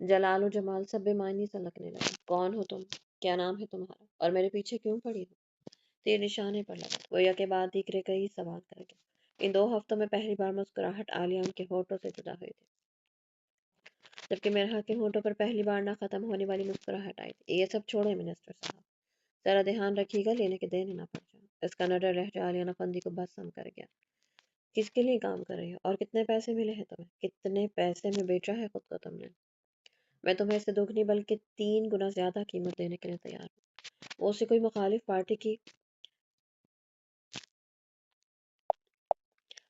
Speaker 1: جلال و جمال سب بے معنی سا لگنے لگا۔ کون ہو تم؟ کیا نام ہے تمہارا؟ اور میرے پیچھے کیوں پڑی ہو؟ تیر نشانے پر لگا، وہ یکے بعد دیگرے کئی سوال کر گیا۔ ان 2 ہفتوں میں پہلی بار مسکراہٹ عالیان کے ہونٹوں سے جدا ہوئی تھی، جبکہ مرحا کے ہونٹوں پر پہلی بار نہ ختم ہونے والی مسکراہٹ آئی تھی۔ یہ سب چھوڑے منسٹر صاحب، ذرا دھیان رکھیے گا لینے کے دینے نہ پڑ جائیں۔ اس کا نڈر لہجہ عالیہ فندی کو بس ہم کر گیا۔ کس کے لیے کام کر رہی ہو اور کتنے پیسے ملے ہیں تمہیں؟ کتنے پیسے میں بیچا ہے خود کو تم نے؟ میں تمہیں اس سے دگنی بلکہ 3 گنا زیادہ قیمت دینے کے لیے تیار ہوں۔ وہ اسے کوئی مخالف پارٹی کی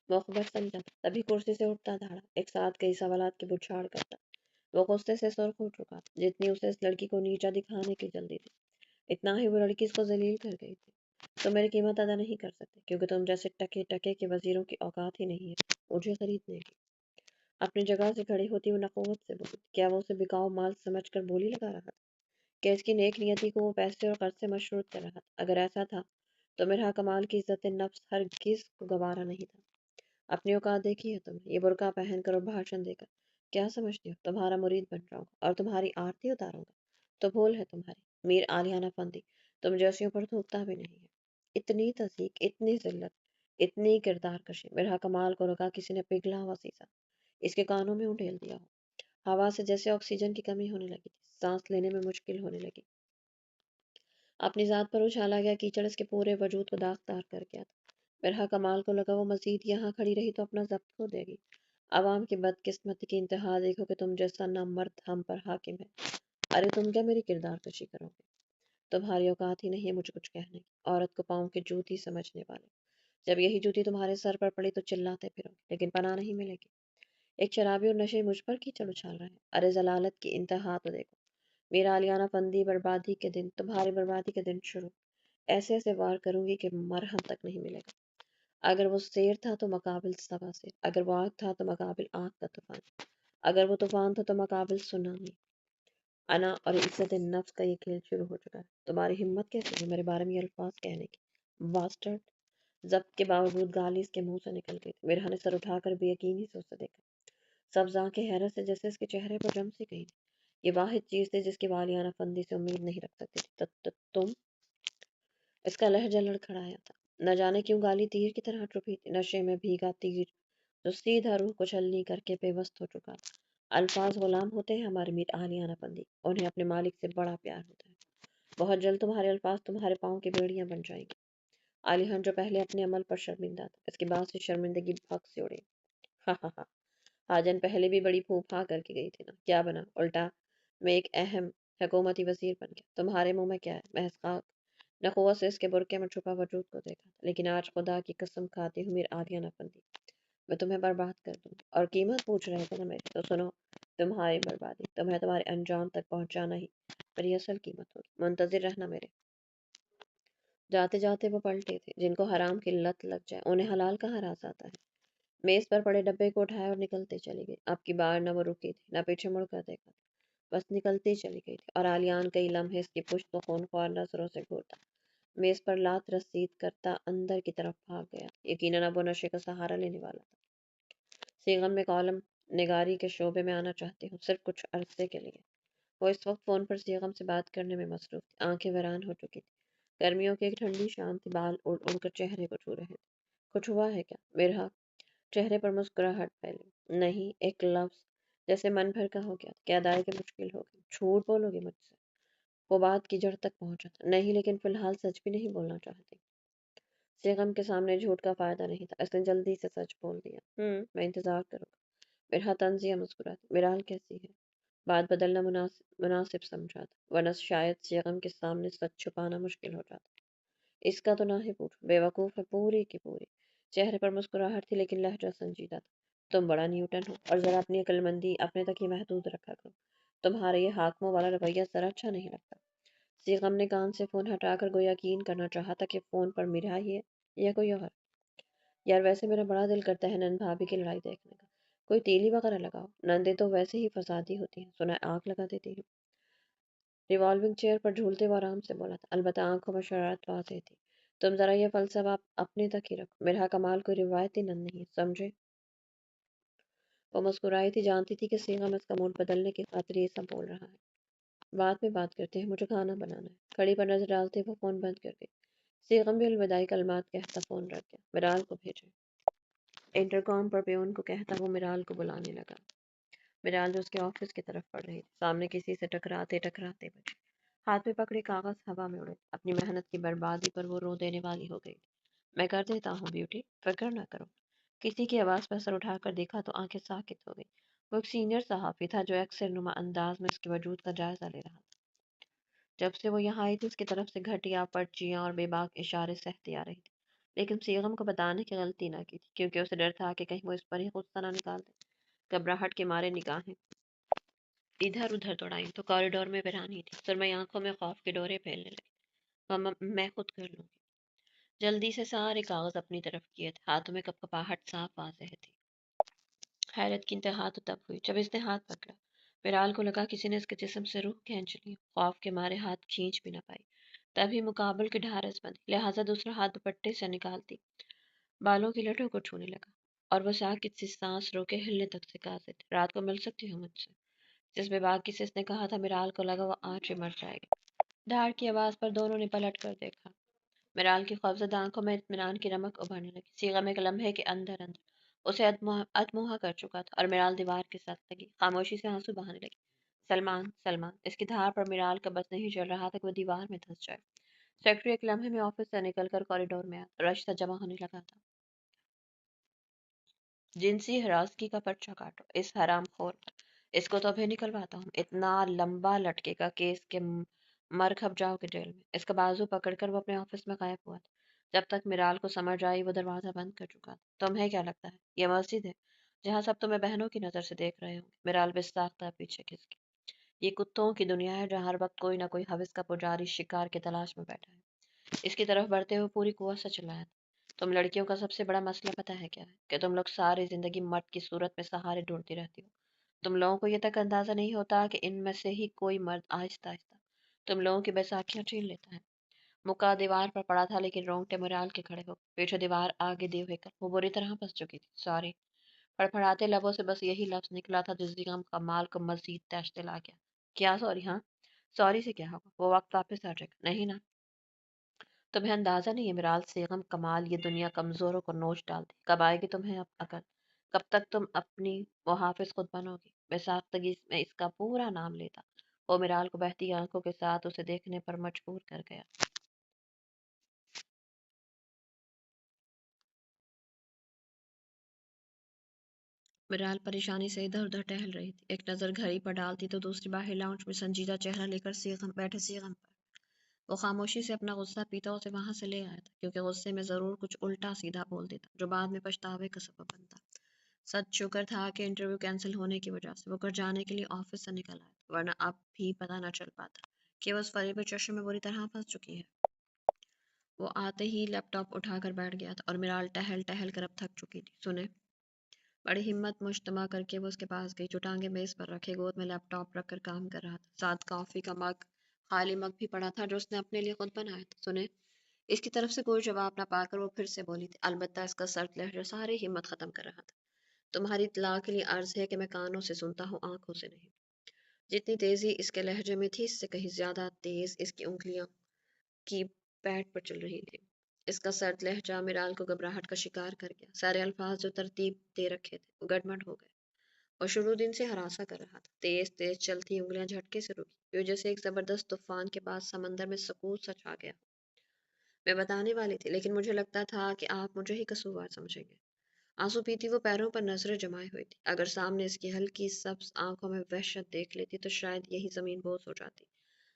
Speaker 1: مخبر سمجھا، تبھی کرسی سے اٹھتا دھاڑا، ایک ساتھ کئی سوالات کی بچھاڑ کرتا۔ وہ غصے سے سرخ ہو چکا، جتنی اسے اس لڑکی کو نیچا دکھانے کی جلدی تھی، اتنا ہی وہ لڑکی اس کو ذلیل کر گئی تھی۔ تم میری قیمت ادا نہیں کر سکتے، کیونکہ تم جیسے ٹکے ٹکے کے وزیروں کی اوقات ہی نہیں ہے مجھے خریدنے کی۔ اپنی جگہ سے کھڑی ہوتی وہ نقوت سے بولی، کیا وہ اسے بکاؤ مال سمجھ کر بولی لگا رہا تھا؟ کہ اس کی نیک نیتی کو وہ پیسے اور قرض سے مشروط کر رہا تھا؟ اگر ایسا تھا تو مرحا کمال کی عزت نفس ہرگز کو گوارا نہیں تھا۔ اپنی اوقات دیکھی ہے تم نے؟ یہ برقع پہن کر اور بھاشن دے کر کیا سمجھتی ہو تمہارا مرید بن جاؤں گا اور تمہاری آرتی اتاروں گا؟ تو بھول ہے تمہاری میر عالیہ فندی، تم جیسیوں پر تھوکتا بھی نہیں ہے۔ اتنی تذیق، اتنی ذلت، اتنی کردار کشی، مرحا کمال کو لگا کسی نے پگھلا ہوا سیسا اس کے کانوں میں اڈھیل دیا ہو۔ ہوا سے جیسے آکسیجن کی کمی ہونے لگی تھی، سانس لینے میں مشکل ہونے لگی، اپنی ذات پر اچھالا گیا کیچڑ اس کے پورے وجود کو داغدار کر گیا تھا۔ مرحا کمال کو لگا وہ مزید یہاں کھڑی رہی تو اپنا ضبط کھو دے گی۔ عوام کی بدقسمتی کی انتہا دیکھو کہ تم جیسا نامرد ہم پر حاکم ہے۔ ارے تم کیا میری کردار کشی کرو گے؟ تمہاری اوقات ہی نہیں ہے مجھے کچھ کہنے کی، عورت کو پاؤں کی جوتی سمجھنے والے۔ جب یہی جوتی تمہارے سر پر پڑی تو چلاتے پھرو، لیکن پناہ نہیں ملے گی۔ ایک شرابی اور نشے مجھ پر کیچڑ اچھال رہا ہے۔ ارے ضلالت کی انتہا تو دیکھو۔ میرا عالیہ فندی، بربادی کے دن، تمہاری بربادی کے دن شروع۔ ایسے ایسے وار کروں گی کہ مرہم تک نہیں ملے گا۔ اگر وہ شیر تھا تو مقابل سوا شیر، اگر وہ آگ تھا تو مقابل آگ کا طوفان، اگر وہ طوفان تھا تو مقابل سونامی۔ انا اور عزت نفس کا یہ کھیل شروع ہو چکا ہے۔ تمہاری ہمت کیسے ہے میرے بارے میں یہ الفاظ کہنے کی؟ باسٹرڈ! ضبط کے باوجود گالی اس کے منہ سے نکل گئی تھی۔ مرحا نے سر اٹھا کر بے یقینی سے اسے دیکھا، سبز آنکھیں حیرت سے جیسے اس کے چہرے پر جم سی گئی تھی۔ یہ واحد چیز تھی جس کی عالیہ فندی سے امید نہیں رکھ سکتی تھی۔ تم؟ اس کا لہجہ لڑکھڑایا تھا، نہ جانے کیوں گالی تیر کی طرح چبھی تھی، نشے میں بھیگا تیر جو سیدھا روح کو چھلنی کر کے پیوست ہو چکا تھا۔ الفاظ غلام ہوتے ہیں ہمارے میر عالیہ فندی، انہیں اپنے مالک سے بڑا پیار ہوتا ہے۔ بہت جلد تمہارے الفاظ تمہارے پاؤں کی بیڑیاں بن جائیں گی۔ عالیہ جو پہلے اپنے عمل پر شرمندہ تھا، اس کے بعد سے شرمندگی بھگ سے اڑی۔ ہاں ہاں ہاں، حاجن پہلے بھی بڑی پھونک پھا کر کے گئی تھی نا، کیا بنا؟ الٹا میں ایک اہم حکومتی وزیر بن گیا۔ تمہارے منہ میں کیا ہے؟ محض خاک۔ نخوت سے اس کے برقعے میں چھپا وجود کو دیکھا تھا، لیکن آج خدا کی قسم کھاتی ہوں میری عالیہ نہ بندی، میں تمہیں برباد کر دوں گی۔ اور قیمت پوچھ رہے تھے نا میری، تو سنو، تمہاری بربادی، تمہیں تمہارے انجام تک پہنچانا ہی میری اصل قیمت ہوگی۔ منتظر رہنا میرے۔ جاتے جاتے وہ پلٹے تھے، جن کو حرام کی لت لگ جائے انہیں حلال کہاں راز آتا ہے۔ میز پر پڑے ڈبے کو اٹھایا اور نکلتے چلی گئی۔ اب کی بار نہ وہ رکی تھی، نہ پیچھے مڑ کر دیکھا تھا، بس نکلتی چلی گئی تھی، اور عالیان کئی لمحے اس کی پشت کو خونخوار نظروں سے گھورتا، میز پر لات رسید کرتا اندر کی طرف بھاگ گیا۔ یقیناً اب وہ نشے کا سہارا لینے والا تھا۔ سیغم میں کالم نگاری کے شعبے میں آنا چاہتی ہوں، صرف کچھ عرصے کے لیے۔ وہ اس وقت فون پر سیغم سے بات کرنے میں مصروف تھی، آنکھیں ویران ہو چکی تھی۔ گرمیوں کی ایک ٹھنڈی شام تھی، بال اڑ اڑ کر چہرے کو چھو رہے تھے۔ کچھ ہوا ہے کیا؟ میرا چہرے پر مسکراہٹ پھیلی۔ نہیں، ایک لفظ جیسے من بھر کا ہو گیا، کیا ادائیگی مشکل ہو گئی؟ جھوٹ بولو گی مجھ سے؟ وہ بات کی جڑ تک پہنچا تھا۔ نہیں، لیکن فی الحال سچ بھی نہیں بولنا چاہتی۔ سیغم کے سامنے جھوٹ کا فائدہ نہیں تھا، اس نے جلدی سے سچ بول دیا۔ میں انتظار کروں گا۔ میرا طنزیہ مسکراتی، میرال کیسی ہے؟ بات بدلنا مناسب سمجھا تھا، ورنہ شاید سیغم کے سامنے سچ چھپانا مشکل ہو جاتا۔ اس کا تو نہ ہی پوچھو، بے وقوف ہے پوری کی پوری۔ چہرے پر مسکراہٹ تھی، لیکن لہجہ سنجیدہ تھا۔ تم بڑا نیوٹن ہو، اور ذرا اپنی عقل مندی اپنے تک ہی محدود رکھا کرو۔ تمہارا یہ حاکموں والا رویہ ذرا اچھا نہیں لگتا۔ سیغم نے کان سے فون ہٹا کر گویا یقین کرنا چاہا تھا کہ فون پر میرا ہی ہے یا کوئی اور۔ یار ویسے میرا بڑا دل کرتا ہے نند بھابھی کی لڑائی دیکھنے کا، کوئی تیلی وغیرہ لگاؤ، نندیں تو ویسے ہی فسادی ہوتی ہیں، سنا ہے آگ لگا دیتی ہیں۔ ریوالونگ چیئر پر جھولتے وہ آرام سے بولا تھا، البتہ آنکھوں میں شرارت واضح تھی۔ تم ذرا یہ فلسفہ اپنے تک ہی رکھو، میرا کمال کوئی روایتی نند نہیں، سمجھے؟ وہ مسکرائی تھی، جانتی تھی کہ سیغم اس کا موڈ بدلنے کی خاطر یہ سب بول رہا ہے۔ بعد میں بات کرتے ہیں، مجھے کھانا بنانا ہے۔ کھڑی پر نظر ڈالتے وہ فون بند کر گئی۔ سیغم بھی الوداعی کلمات کہتا فون رکھ گیا۔ میرال کو بھیجے۔ انٹرکام پر پیون کو کہتا وہ میرال کو بلانے لگا۔ میرال جو اس کے آفس کی طرف پڑھ رہی تھی، سامنے کسی سے ٹکراتے ٹکراتے بچی۔ ہاتھ میں پکڑے کاغذ ہوا میں اڑے، اپنی محنت کی بربادی پر وہ رو دینے والی ہو گئی تھی۔ میں کر دیتا ہوں بیوٹی، فکر نہ کرو۔ کسی کی آواز پر سر اٹھا کر دیکھا تو آنکھیں ساکت ہو گئی۔ وہ ایک سینئر صحافی تھا جو اکثر نما انداز میں اس کے وجود کا جائزہ لے رہا تھا۔ جب سے وہ یہاں آئی تھی، اس کی طرف سے گھٹیا پرچیاں اور بے باک اشارے سہتے آ رہی تھی، لیکن سیغم کو بتانے کی غلطی نہ کی تھی، کیونکہ اسے ڈر تھا کہ کہیں وہ اس پر ہی غصہ نہ نکال دے۔ گھبراہٹ کے مارے نگاہیں ادھر ادھر دوڑائی تو کوریڈور میں ویرانی تھی، سرمئی آنکھوں میں خوف کے ڈورے پھیلنے لگے۔ میں خود کر لوں گی۔ جلدی سے سارے کاغذ اپنی طرف کیے تھے، ہاتھوں میں کپکپاہٹ صاف واضح تھی۔ حیرت کی انتہا تو تب ہوئی جب اس نے ہاتھ پکڑا۔ میرال کو لگا کسی نے اس کے جسم سے روح کھینچ لی، خوف کے مارے ہاتھ کھینچ بھی نہ پائی، تبھی مقابل کے ڈھارس بندی، لہٰذا دوسرا ہاتھ دوپٹے سے نکالتی بالوں کی لٹوں کو چھونے لگا، اور وہ ساکت سی سانس روکے ہلنے تک سے قاصر۔ رات کو مل سکتی ہوں مجھ سے؟ جس بے باکی سے اس نے کہا تھا، میرال کو لگا وہ آج ہی مر جائے گی۔ دھاڑ کی آواز پر دونوں نے پلٹ کر دیکھا۔ میرال کی خوفزدہ آنکھوں میں اطمینان کی رمق ابھرنے لگی۔ سیغم ایک لمحے کے اندر اندر اسے ادموہا کر چکا تھا، اور میرال دیوار کے ساتھ لگی، خاموشی سے آنسو بہانے لگی۔ سلمان، سلمان، اس کی دھار پر میرال کا بس نہیں چل رہا تھا کہ وہ دیوار میں دھس جائے۔ سیکرٹری ایک لمحے میں آفس سے نکل کر کوریڈور میں آیا، رش جمع ہونے لگا تھا۔ جنسی ہراسگی کا پرچہ کاٹو، اس حرام خور پر، اس کو تو ابھی نکلواتا ہوں، اتنا لمبا لٹکے کا کیس کہ مر کھپ جاؤ گے جیل میں۔ اس کا بازو پکڑ کر وہ اپنے آفس میں غائب ہوا تھا۔ جب تک میرال کو سمجھ آئی وہ دروازہ بند کر چکا تھا۔ تمہیں کیا لگتا ہے یہ مسجد ہے جہاں سب تمہیں بہنوں کی نظر سے دیکھ رہے ہوں گے؟ میرال بے ساختہ پیچھے کھس گئی۔ یہ کتوں کی دنیا ہے جہاں ہر وقت کوئی نہ کوئی حوث کا پجاری شکار کی تلاش میں بیٹھا ہے۔ اس کی طرف بڑھتے ہوئے پوری قوت سے چلایا تھا، تم لڑکیوں کا سب سے بڑا مسئلہ پتہ ہے کیا ہے؟ کہ تم لوگ ساری زندگی مرد کی صورت میں سہارے ڈھونڈتی رہتی ہو۔ تم لوگوں کو یہ تک اندازہ نہیں ہوتا کہ ان میں سے ہی کوئی مرد آہستہ آہستہ تم لوگوں کی بیساکھیاں چھین لیتا ہے۔ مکہ دیوار پر پڑا تھا، لیکن رونگٹے مرال کے کھڑے ہو گئے۔ پیچھے دیوار آگے دیے ہوئے کر وہ بری طرح پھنس چکی تھی۔ سوری۔ پڑپڑاتے لبوں سے بس یہی لفظ نکلا تھا جو سیغم کمال کو مزید تیش دلا گیا۔ کیا سوری؟ ہاں، سوری سے کیا ہوگا؟ وہ وقت واپس آ جائے گا، نہیں نا؟ تمہیں اندازہ نہیں ہے میرال، سیغم کمال یہ دنیا کمزوروں کو نوچ ڈالتی، کب آئے گی تمہیں عقل؟ کب تک تم اپنی محافظ خود بنو گی؟ بے ساختگی میں اس کا پورا نام لیتا، وہ میرال کو بہتی آنکھوں کے ساتھ اسے دیکھنے پر مجبور کر گیا۔ میرال پریشانی سے ادھر ادھر ٹہل رہی تھی، ایک نظر گھڑی پر ڈالتی تو دوسری باہر لاؤنج میں سنجیدہ چہرہ لے کر بیٹھے سیغم پر۔ وہ خاموشی سے اپنا غصہ پیتا اسے وہاں سے لے آیا تھا، کیونکہ غصے میں ضرور کچھ الٹا سیدھا بول دیتا جو بعد میں پچھتاوے کا سبب بنتا۔ سچ شکر تھا کہ انٹرویو کینسل ہونے کی وجہ سے وہ گھر جانے کے لیے آفس سے نکل آیا تھا، ورنہ اب بھی پتہ نہ چل پاتا کہ وہ اس فریب چشم میں بری طرح پھنس چکی ہے۔ وہ آتے ہی لیپ ٹاپ اٹھا کر بیٹھ گیا تھا اور میرال ٹہل ٹہل کر اب تھک چکی تھی۔ سنے، بڑی ہمت مجتمع کر کے وہ اس کے پاس گئی جو ٹانگیں میز پر رکھے گود میں لیپ ٹاپ رکھ کر کام کر رہا تھا۔ ساتھ کافی کا مگ، خالی مگ بھی پڑا تھا جو اس نے اپنے لیے خود بنایا تھا۔ سنے، اس کی طرف سے کوئی جواب نہ پا کر وہ پھر سے بولی تھی، البتہ اس کا سرد لہجہ ساری ہمت ختم کر رہا تھا۔ تمہاری اطلاع کے لیے عرض ہے کہ میں کانوں سے سنتا ہوں، آنکھوں سے نہیں۔ جتنی تیزی اس کے لہجے میں تھی، اس سے کہیں زیادہ تیز اس کی انگلیاں کی پیڈ پر چل رہی تھی۔ اس کا سرد لہجہ میرال کو گھبراہٹ کا شکار کر گیا۔ سارے الفاظ جو ترتیب دے رکھے تھے گڑبڑ ہو گئے اور شروع دن سے ہراساں کر رہا تھا۔ تیز تیز چلتی انگلیاں جھٹکے سے رکی، یوں جیسے ایک زبردست طوفان کے بعد سمندر میں سکوت سا چھا گیا۔ میں بتانے والی تھی، لیکن مجھے لگتا تھا کہ آپ مجھے ہی قصوروار سمجھیں گے۔ آنسو پیتی وہ پیروں پر نظریں جمائے ہوئی تھی۔ اگر سامنے اس کی ہلکی سبز آنکھوں میں وحشت دیکھ لیتی تو شاید یہی زمین بوس ہو جاتی۔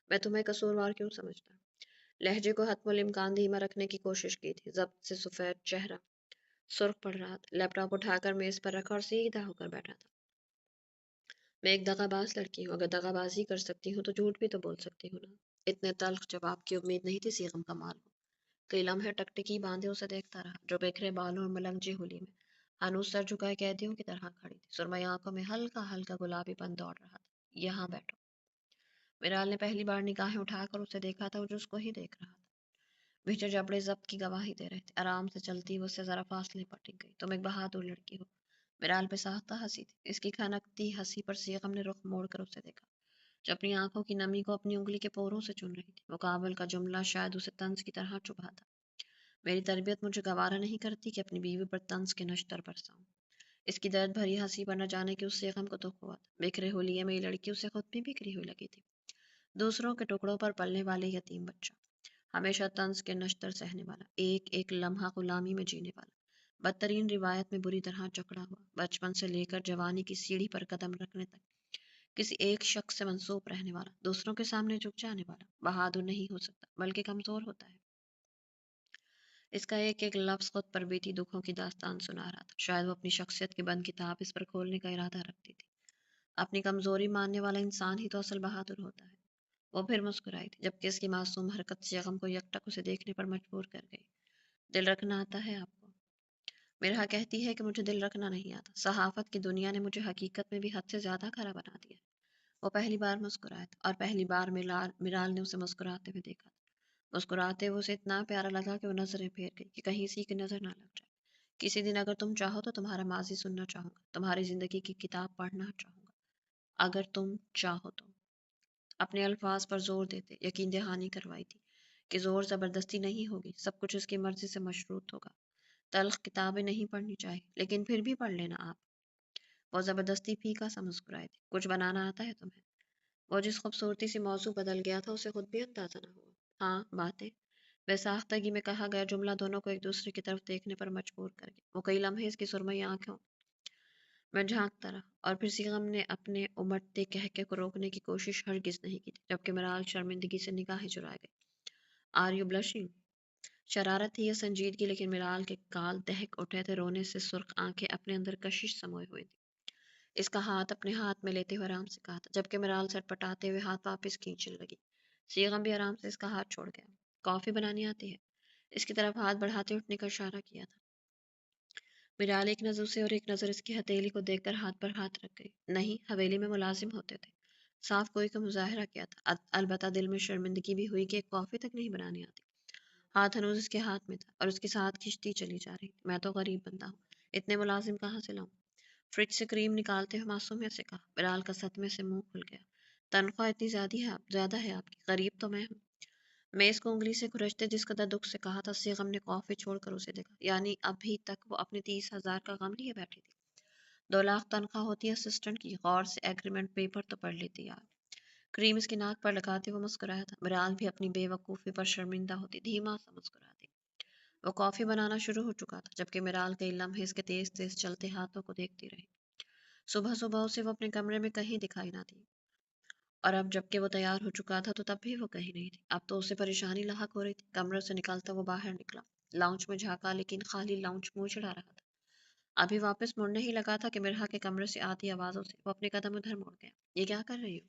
Speaker 1: میں تمہیں قصوروار کیوں سمجھتا؟ لہجے کو حتم الامکان دھیما رکھنے کی کوشش کی تھی۔ ضبط سے سفید چہرہ سرخ پڑ رہا تھا۔ لیپ ٹاپ اٹھا کر میز پر رکھا اور سیدھا ہو کر بیٹھا تھا۔ میں ایک دغا باز لڑکی ہوں، اگر دغا بازی کر سکتی ہوں تو جھوٹ بھی تو بول سکتی ہوں نا۔ اتنے تلخ جواب کی امید نہیں تھی سیغم کمال کو۔ کئی لمحے ٹکٹکی باندھے اسے دیکھتا رہا، جو بکھرے بالوں اور ملنگجی ہولی میں ہنوز سر جھکائے قیدیوں کی طرح کھڑی تھی۔ سرمئی آنکھوں میں ہلکا ہلکا گلابی پن دوڑ رہا تھا۔ یہاں بیٹھو۔ میرال نے پہلی بار نگاہیں اٹھا کر اسے دیکھا تھا جو اس کو ہی دیکھ رہا تھا۔ بھیچر جبڑے ضبط کی گواہی دے رہے تھے۔ آرام سے چلتی وہ اس سے ذرا فاصلے پر ٹک گئی۔ تم ایک بہادر لڑکی ہو۔ میرال پہ ساختہ ہنسی تھی۔ اس کی کھنکتی ہنسی پر سیغم نے رخ موڑ کر اسے دیکھا، جو اپنی آنکھوں کی نمی کو اپنی انگلی کے پوروں سے چن رہی تھی۔ مقابل کا جملہ شاید اسے طنز کی طرح چبھا تھا۔ میری تربیت مجھے گوارا نہیں کرتی کہ اپنی بیوی پر طنز کے نشتر برساؤں۔ اس کی درد بھری ہنسی پر نہ جانے کہ اس سیغم کو دکھ ہوا تھا۔ بکھرے ہولیے میں یہ لڑکی اسے خود بھی بکھری ہوئی لگی تھی، دوسروں کے ٹکڑوں پر پلنے والے یتیم بچہ، ہمیشہ طنز کے نشتر سہنے والا، ایک ایک لمحہ غلامی میں جینے والا، بدترین روایت میں بری طرح جکڑا ہوا، بچپن سے لے کر جوانی کی سیڑھی پر قدم رکھنے تک کسی ایک شخص سے منسوب رہنے والا، دوسروں کے سامنے جھک جانے والا، بہادر نہیں ہو سکتا بلکہ کمزور ہوتا ہے۔ اس کا ایک ایک لفظ خود پر بیتی دکھوں کی داستان سنا رہا تھا۔ شاید وہ اپنی شخصیت کی بند کتاب اس پر کھولنے کا ارادہ رکھتی تھی۔ اپنی کمزوری ماننے والا انسان ہی تو اصل بہادر ہوتا ہے۔ وہ پھر مسکرائی تھی، جبکہ اس کی معصوم حرکت سیغم کو یکٹک اسے دیکھنے پر مجبور کر گئی۔ دل رکھنا آتا ہے آپ کو؟ میرا کہتی ہے کہ مجھے دل رکھنا نہیں آتا۔ صحافت کی دنیا نے مجھے حقیقت میں بھی حد سے زیادہ کھرا بنا دیا۔ وہ پہلی بار مسکرایا تھا اور پہلی بار میرال نے اسے مسکراتے ہوئے دیکھا تھا۔ مسکراتے ہوئے اسے اتنا پیارا لگا کہ وہ نظریں پھیر گئی کہ کہیں اسی کی نظر نہ لگ جائے۔ کسی دن اگر تم چاہو تو تمہارا ماضی سننا چاہوں گا، تمہاری زندگی کی کتاب پڑھنا چاہوں گا، اگر تم چاہو تو۔ اپنے الفاظ پر زور دیتے یقین دہانی کروائی تھی کہ زور زبردستی نہیں ہوگی، سب کچھ اس کی مرضی سے مشروط ہوگا۔ تلخ کتابیں نہیں پڑھنی چاہیے، لیکن پھر بھی پڑھ لینا آپ۔ وہ زبردستی پھیکا سا مسکرائی تھی۔ کچھ بنانا آتا ہے تمہیں؟ وہ جس خوبصورتی سے موضوع بدل گیا تھا اسے خود بھی اندازہ نہ ہوا۔ ہاں، باتیں۔ بے ساختگی میں کہا گیا جملہ دونوں کو ایک دوسرے کی طرف دیکھنے پر مجبور کر گیا۔ وہ کئی لمحے اس کی سرمئی آنکھوں میں جھانکتا رہا اور پھر سیغم نے اپنے امٹتے کہکے کو روکنے کی کوشش ہرگز نہیں کی تھی، جبکہ میرال شرمندگی سے نگاہیں چرائے گئی۔ Are you blushing? شرارت تھی یا سنجیدگی، لیکن میرال کے گال دہک اٹھے تھے، رونے سے سرخ آنکھیں اپنے اندر کشش سموئے ہوئی تھی۔ اس کا ہاتھ اپنے ہاتھ میں لیتے ہوئے آرام سے کہا تھا، جبکہ میرال سر پٹاتے ہوئے ہاتھ واپس کھینچنے لگی۔ سیغم بھی آرام سے اس کا ہاتھ چھوڑ گیا۔ کافی بنانی آتی ہے؟ اس کی طرف ہاتھ بڑھاتے اٹھنے کا اشارہ کیا تھا۔ میرال ایک نظر اسے اور ایک نظر اس کی ہتھیلی کو دیکھ کر ہاتھ پر ہاتھ رکھ گئی۔ نہیں، حویلی میں ملازم ہوتے تھے۔ صاف کوئی کا مظاہرہ کیا تھا، البتہ دل میں شرمندگی بھی ہوئی کہ ایک کافی تک نہیں بنانی آتی۔ ہاتھ ہنوز اس کے ہاتھ میں تھا اور اس کے ساتھ کھنچتی چلی جا رہی تھی۔ میں تو غریب بندہ ہوں، اتنے ملازم کہاں سے لاؤں؟ فریج سے کریم نکالتے ہوئے معصومیت سے کہا۔ میرال کا صدمے سے منہ کھل گیا۔ تنخواہ اتنی زیادہ ہے آپ کی، غریب تو میں ہوں۔ میں اس کو انگلی سے کھرچتے جس قدر دکھ سے کہا تھا، سیغم نے کافی چھوڑ کر اسے دیکھا۔ یعنی ابھی تک وہ اپنے 30,000 کا غم لیے بیٹھی تھی؟ 2 لاکھ تنخواہ ہوتی ہے اسسٹنٹ کی، غور سے ایگریمنٹ پیپر تو پڑھ لیتی یار۔ क्रीम इसकी नाक पर लगाते वो मुस्कुराया था। मिराल भी अपनी बेवकूफ़ी पर शर्मिंदा होती धीमा सा मुस्कुराती। वो कॉफ़ी बनाना शुरू हो चुका था, जबकि मिराल कई लम्हे इसके तेज तेज चलते हाथों को देखती रही। सुबह सुबह उसे वो अपने कमरे में कहीं दिखाई ना दी, और अब जबकि वो तैयार हो चुका था तो तब भी वो कहीं नहीं थी। अब तो उसे परेशानी लाहक हो रही थी। कमरे से निकलता वो बाहर निकला, लाउंज में झांका, लेकिन खाली लाउंज मुंह चढ़ा रहा था। अभी वापस मुड़ने ही लगा था कि मिर्हा के कमरे से आती आवाज़ों से वो अपने कदम उधर मुड़ गया। ये क्या कर रही हो?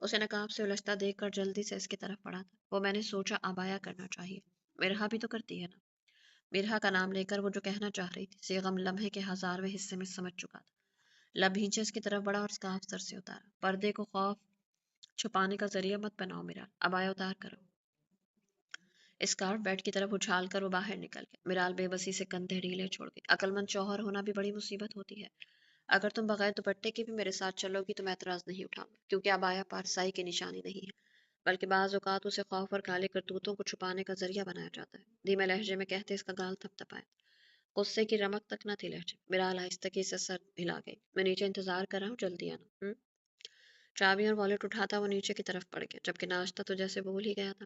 Speaker 1: उसे नकाब से उलझता देखकर जल्दी से इसकी तरफ बढ़ा था। वो मैंने सोचा आबाया करना चाहिए। मिर्हा भी तो करती है ना। मिर्हा का नाम लेकर वो जो कहना चाह रही थी, सेगम लम्हे के हजारवें हिस्से में समझ चुका था। लब भींचे इसकी तरफ बढ़ा और स्कार्फ सर से उतारा। पर्दे को खौफ छुपाने का जरिया मत बनाओ मिराल, अबाया उतार करो। स्कार्फ बेड की तरफ उछाल कर वो बाहर निकल गया। मिराल बेबसी से कंधे ढीले छोड़ गई। अक्लमंद शौहर होना भी बड़ी मुसीबत होती है। अगर तुम बगैर दुपट्टे के भी मेरे साथ चलोगी तो मैं एतराज नहीं उठाऊंगी, क्योंकि अबाया पारसाई की निशानी नहीं है, बल्कि बाज औकात उसे खौफ और काले करतूतों को छुपाने का जरिया बनाया जाता है। धीमे लहजे में कहते इसका गाल थपथपाया। गुस्से की रमक तक न थी लहजे। मिराल आहिस्तगी से सर हिला गई। मैं नीचे इंतजार कर रहा हूँ, जल्दी आना। चाबी और वॉलेट उठाता वो नीचे की तरफ पड़ गया, जबकि नाश्ता तो जैसे भूल ही गया था।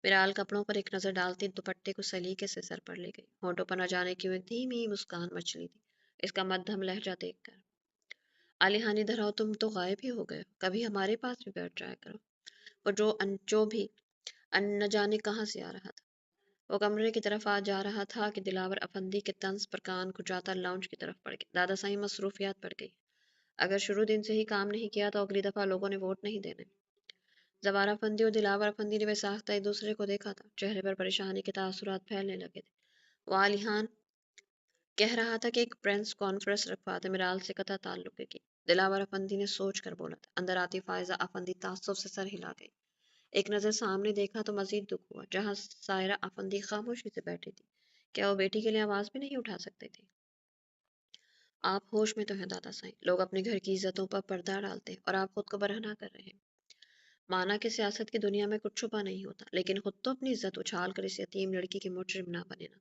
Speaker 1: मिराल कपड़ों पर एक नजर डालती दुपट्टे को सलीके से सर पर ले गई। होठों पर न जाने क्यों एक धीमी मुस्कान मचली थी इसका मध्यम लहजा देखकर। आलिहानी धराओ, तुम तो गायब ही हो गए हो। कभी हमारे पास भी बैठ जाया करो। वो जो भी न जाने कहाँ से आ रहा था। वो कमरे की तरफ आ जा रहा था कि दिलावर अफंदी के तंज पर कान खुजाता लाउंज की तरफ बढ़ गया। दादा साईं मसरूफियात बढ़ गई। अगर शुरू दिन से ही काम नहीं किया तो अगली दफा लोगों ने वोट नहीं देने। जवारा फंदी और दिलावर अफंदी ने बेसाख्ता एक दूसरे को देखा था। चेहरे पर परेशानी के तासुरात फैलने लगे थे। वो आलिहान कह रहा था कि एक प्रेस कॉन्फ्रेंस रखवा दे मिराल से कता ताल्लुक की। दिलावर अफंदी ने सोच कर बोला था। अंदर आती फायजा अफंदी तासुब से सर हिला गई। एक नजर सामने देखा तो मजीद दुख हुआ। जहां सायरा अफंदी खामोशी से बैठी थी, क्या वो बेटी के लिए आवाज भी नहीं उठा सकती थी? आप होश में तो हैं दादा साईं। लोग अपने घर की इज्जतों पर पर्दा डालते हैं और आप खुद को बरहना कर रहे हैं। माना कि सियासत की दुनिया में कुछ छुपा नहीं होता, लेकिन खुद तो अपनी इज्जत उछाल कर इस यतीम लड़की की मुजरिम ना बने ना।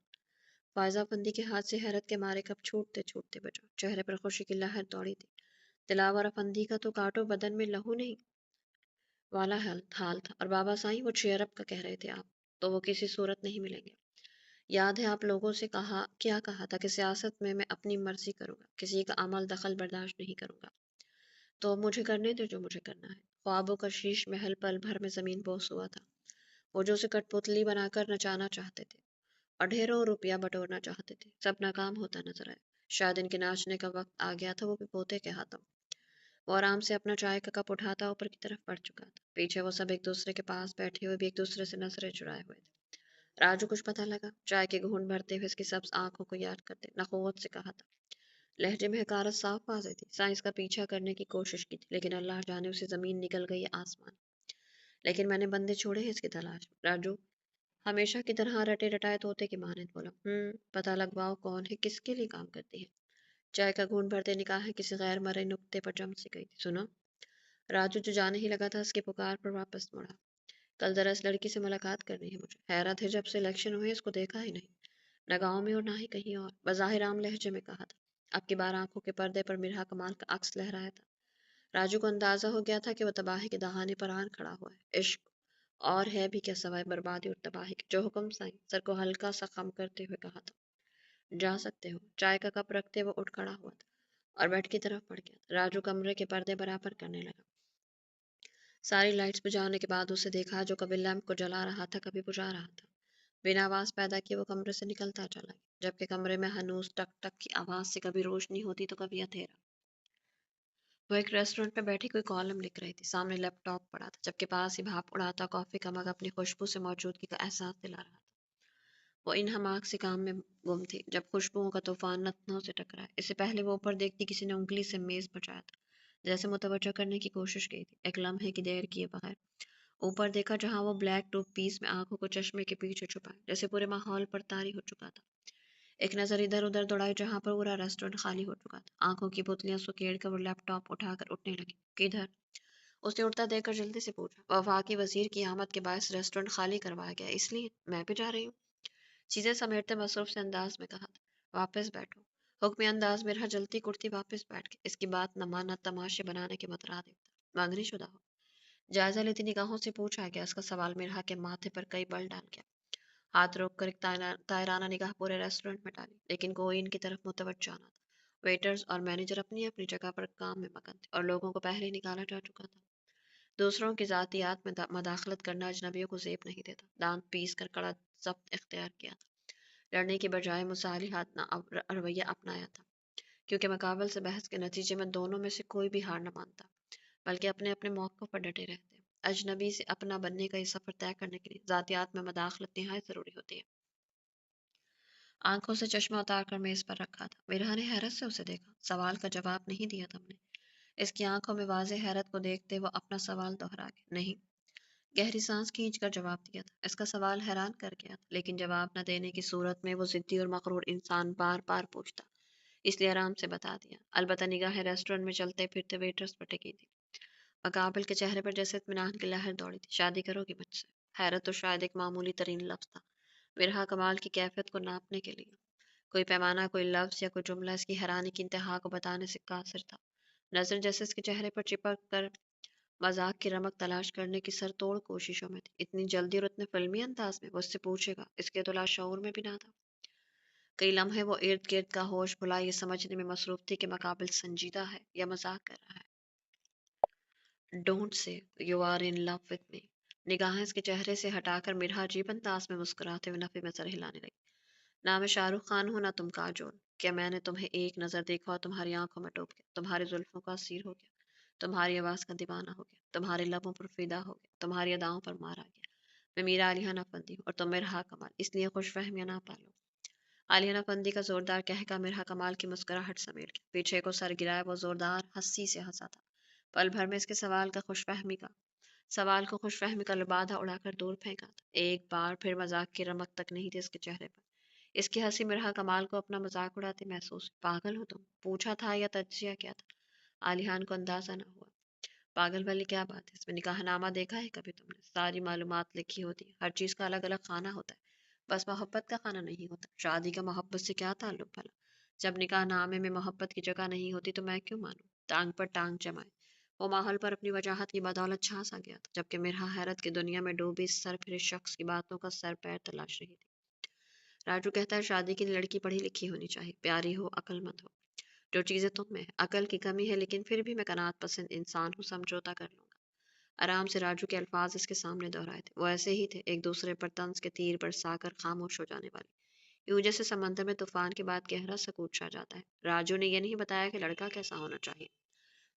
Speaker 1: फायजा फंदी के हाथ से हैरत के मारे कब छूटते छूटते बचा। चेहरे पर खुशी की लहर दौड़ी थी। दिलावर अफंदी का तो काटो बदन में लहू नहीं वाला हाल था, और बाबा साईं वो चेयरअप का कह रहे थे आप, तो वो किसी सूरत नहीं मिलेंगे। याद है आप लोगों से क्या कहा था कि सियासत में मैं अपनी मर्जी करूंगा, किसी का अमल दखल बर्दाश्त नहीं करूंगा। तो अब मुझे करने दो जो मुझे करना है। ख्वाबों का शीश महल पल भर में जमीन बोस हुआ था। वो जो उसे कठपुतली बनाकर नचाना चाहते थे और ढेरों रुपया बटोरना चाहते थे, सब नाकाम होता नजर आया। शायद इनके नाचने का वक्त आ गया था, वो भी पोते के हाथों। वो आराम से अपना चाय का कप उठाता ऊपर की तरफ बढ़ चुका था। पीछे वो सब एक दूसरे के पास बैठे हुए भी एक दूसरे से नजरें चुराए हुए थे। राजू कुछ पता लगा? चाय के घूंट भरते हुए इसकी सब्ज आंखों को याद करते नखोत से कहा था। लहजे में हकारत साफ वाज़ेह थी। साइंस का पीछा करने की कोशिश की थी, लेकिन अल्लाह जाने उसे जमीन निकल गई है आसमान। लेकिन मैंने बंदे छोड़े हैं इसकी तलाश में। राजू हमेशा की तरह रटे रटाए तोते की मानद बोला। पता लगवाओ कौन है, किसके लिए काम करती है। चाय का घूंट भरते निगाहें किसी गैर मरे नुक्ते पर जम सी गई थी। सुनो। राजू जो जाने ही लगा था उसकी पुकार पर वापस मुड़ा। कल जरा इस लड़की से मुलाकात करनी है मुझे। हैरत है, जब से इलेक्शन हुए इसको देखा ही नहीं, न गाँव में और ना ही कहीं और। बज़ाहिर आम लहजे में कहा था। अब की बार आंखों के पर्दे पर मिर्हा कमाल का अक्स लहराया था। राजू को अंदाजा हो गया था कि वह तबाही के दहाने पर आन खड़ा हुआ है। इश्क और है भी क्या सवाए बर्बादी और तबाही के। जो हुक्म साईं, सर को हल्का सा खम करते हुए कहा था। जा सकते हो। चाय का कप रखते हुए उठ खड़ा हुआ था और बेड की तरफ बढ़ गया। राजू कमरे के पर्दे बराबर करने लगा। सारी लाइट्स बुझाने के बाद उसे देखा जो कभी लैंप को जला रहा था, कभी बुझा रहा था। बिना आवाज पैदा किए वो कमरे से निकलता चला गया, जबकि कमरे में हनूस टक टक की आवाज से कभी रोशनी होती तो कभी अंधेरा। वो एक रेस्टोरेंट में बैठी कोई कॉलम लिख रही थी। सामने लैपटॉप पड़ा था, जबकि पास ही भाप उड़ाता कॉफी का मग अपनी खुशबू से मौजूदगी का एहसास दिला रहा था। वो इन हमाक से काम में गुम थी जब खुशबुओं का तूफान नथनों से टकराया। इससे पहले वो ऊपर देखती किसी ने उंगली से मेज बजाया था, जैसे मुतवज्जो करने की कोशिश की थी। एक लम्हे की देर किए बगैर ऊपर देखा, जहां वो ब्लैक टॉप पीस में आंखों को चश्मे के पीछे छुपाए, जैसे पूरे माहौल पर तारी हो चुका था। एक नजर इधर उधर दौड़ाई, जहां पर पूरा रेस्टोरेंट खाली हो चुका था। आंखों की पुतलियां सुकेड़ कर वो लैपटॉप उठाकर उठने लगी। किधर? उसने उठता देखकर जल्दी से पूछा। वफाकी वजीर की आमद के बायस रेस्टोरेंट खाली करवाया गया, इसलिए मैं भी जा रही हूँ। चीजें समेटते मसरूफ से अंदाज में कहा था। वापस बैठो। हुक्म अंदाज में रहा, जल्दी कुर्ती वापस बैठ के। इसकी बात न माना, तमाशे बनाने के मतरादे था। मांगनी शुदा हो। जायजा लेती निगाहों से पूछा गया। उसका सवाल मिरहा के माथे पर कई बल डाल गया। हाथ रोक कर एक तायराना निगाह पूरे रेस्टोरेंट में डाली, लेकिन कोई इनकी तरफ मुतवज्जो न था। वेटर्स और मैनेजर अपनी अपनी जगह पर काम में मगन थे और लोगों को पहले ही निकाला जा चुका था। दूसरों की जातियात में मदाखलत करना अजनबियों को जेब नहीं देता। दांत पीस कर कड़ा जब्त इख्तियार किया था। लड़ने की बजाय मुसालिहात रवैया अपनाया था, क्योंकि मुकाबल से बहस के नतीजे में दोनों में से कोई भी हार न मानता, बल्कि अपने अपने मौक़िफ़ पर डटे रहते। अजनबी से अपना बनने का ये सफ़र तय करने के लिए ज़ातियात में मदाखलत नहायत ज़रूरी होती है। आंखों से चश्मा उतार कर मेज़ पर रखा था। मिरहा ने हैरत से उसे देखा। सवाल का जवाब नहीं दिया तुमने? इसकी आंखों में वाज़ेह हैरत को देखते वो अपना सवाल दोहरा गया। नहीं। गहरी सांस खींचकर जवाब दिया था। इसका सवाल हैरान कर गया था, लेकिन जवाब न देने की सूरत में वो ज़िद्दी और मग़रूर इंसान बार बार पूछता, इसलिए आराम से बता दिया। अलबत्ता निगाहें रेस्टोरेंट में चलते फिरते वेटर्स पर टिकी थी। मुकाबिल के चेहरे पर जैसे इत्मीनान की लहर दौड़ी थी। शादी करोगी मुझसे? हैरत तो शायद एक मामूली तरीन लफ्ज़ था, मिरहा कमाल की कैफियत को नापने के लिए। कोई पैमाना, कोई लफ्ज़ या कोई जुमला इसकी हैरानी की इंतहा को बताने से कासिर था। नज़र जैसे इसके चेहरे पर चिपक कर मजाक की रमक तलाश करने की सरतोड़ कोशिशों में थी। इतनी जल्दी और इतने फिल्मी अंदाज में वो उससे पूछेगा, इसके तो लाशऊर में भी ना था। कई लम्हे वो इर्द गिर्द का होश भुला ये समझने में मसरूफ थी कि मुकाबिल संजीदा है या मजाक कर रहा है। Don't say you are in love with me. निगाहें इसके चेहरे से हटाकर मिरहा अजीब अंदाज में मुस्कुराते हुए नफे में सर हिलाने लगी। ना मैं शाहरुख खान हूँ, ना तुम काजोल। क्या मैंने तुम्हें एक नज़र देखा और तुम्हारी आंखों में डूब गया, तुम्हारी जुल्फों का असीर हो गया, तुम्हारी आवाज़ का दीवाना हो गया, तुम्हारे लबों पर फिदा हो गया, तुम्हारी अदाओं पर मारा गया। मैं मीरा आलियाना फंदी हूँ और तुम मिरहा कमाल, इसलिए खुश फहमियां ना पालो। आलियाना फंदी का जोरदार कहका मिरहा कमाल की मुस्कुराहट समेट गया। पीछे को सर गिराए वो जोरदार हंसी से हंसा था। पल भर में इसके सवाल को खुशफहमी का लबादा उड़ाकर दूर फेंका था। एक बार फिर मजाक की रमक तक नहीं थी इसके चेहरे पर। इसकी हंसी मिरहा कमाल को अपना मजाक उड़ाते महसूस। पागल हो तुम? पूछा था या तज्जिया क्या था? आलियान को अंदाजा न हुआ। पागल वाली क्या बात है? इसमें निकाहनामा देखा है कभी तुमने? सारी मालूमात लिखी होती है। हर चीज का अलग अलग खाना होता है, बस मोहब्बत का खाना नहीं होता। शादी का मोहब्बत से क्या ताल्लुक भला? जब निकाहनामे में मोहब्बत की जगह नहीं होती तो मैं क्यों मानूं? टांग पर टांग जमाए। वो माहौल पर अपनी वजाहत की बदौलत छा सा गया था, जबकि मिरहा हैरत की दुनिया में डूबी सर फिरे शख्स की बातों का सर पैर तलाश रही थी। राजू कहता है शादी की लड़की पढ़ी लिखी होनी चाहिए, प्यारी हो, अक्लमंद हो। जो चीजें तुम में है, अकल की कमी है, लेकिन फिर भी मैं कनात पसंद इंसान हूँ, समझौता कर लूंगा। आराम से राजू के अल्फाज इसके सामने दोहराए थे। वो ऐसे ही थे, एक दूसरे पर तंज के तीर बरसाकर खामोश हो जाने वाले। यूं जैसे समंदर में तूफान के बाद गहरा सकूत छा जाता है। राजू ने यह नहीं बताया कि लड़का कैसा होना चाहिए।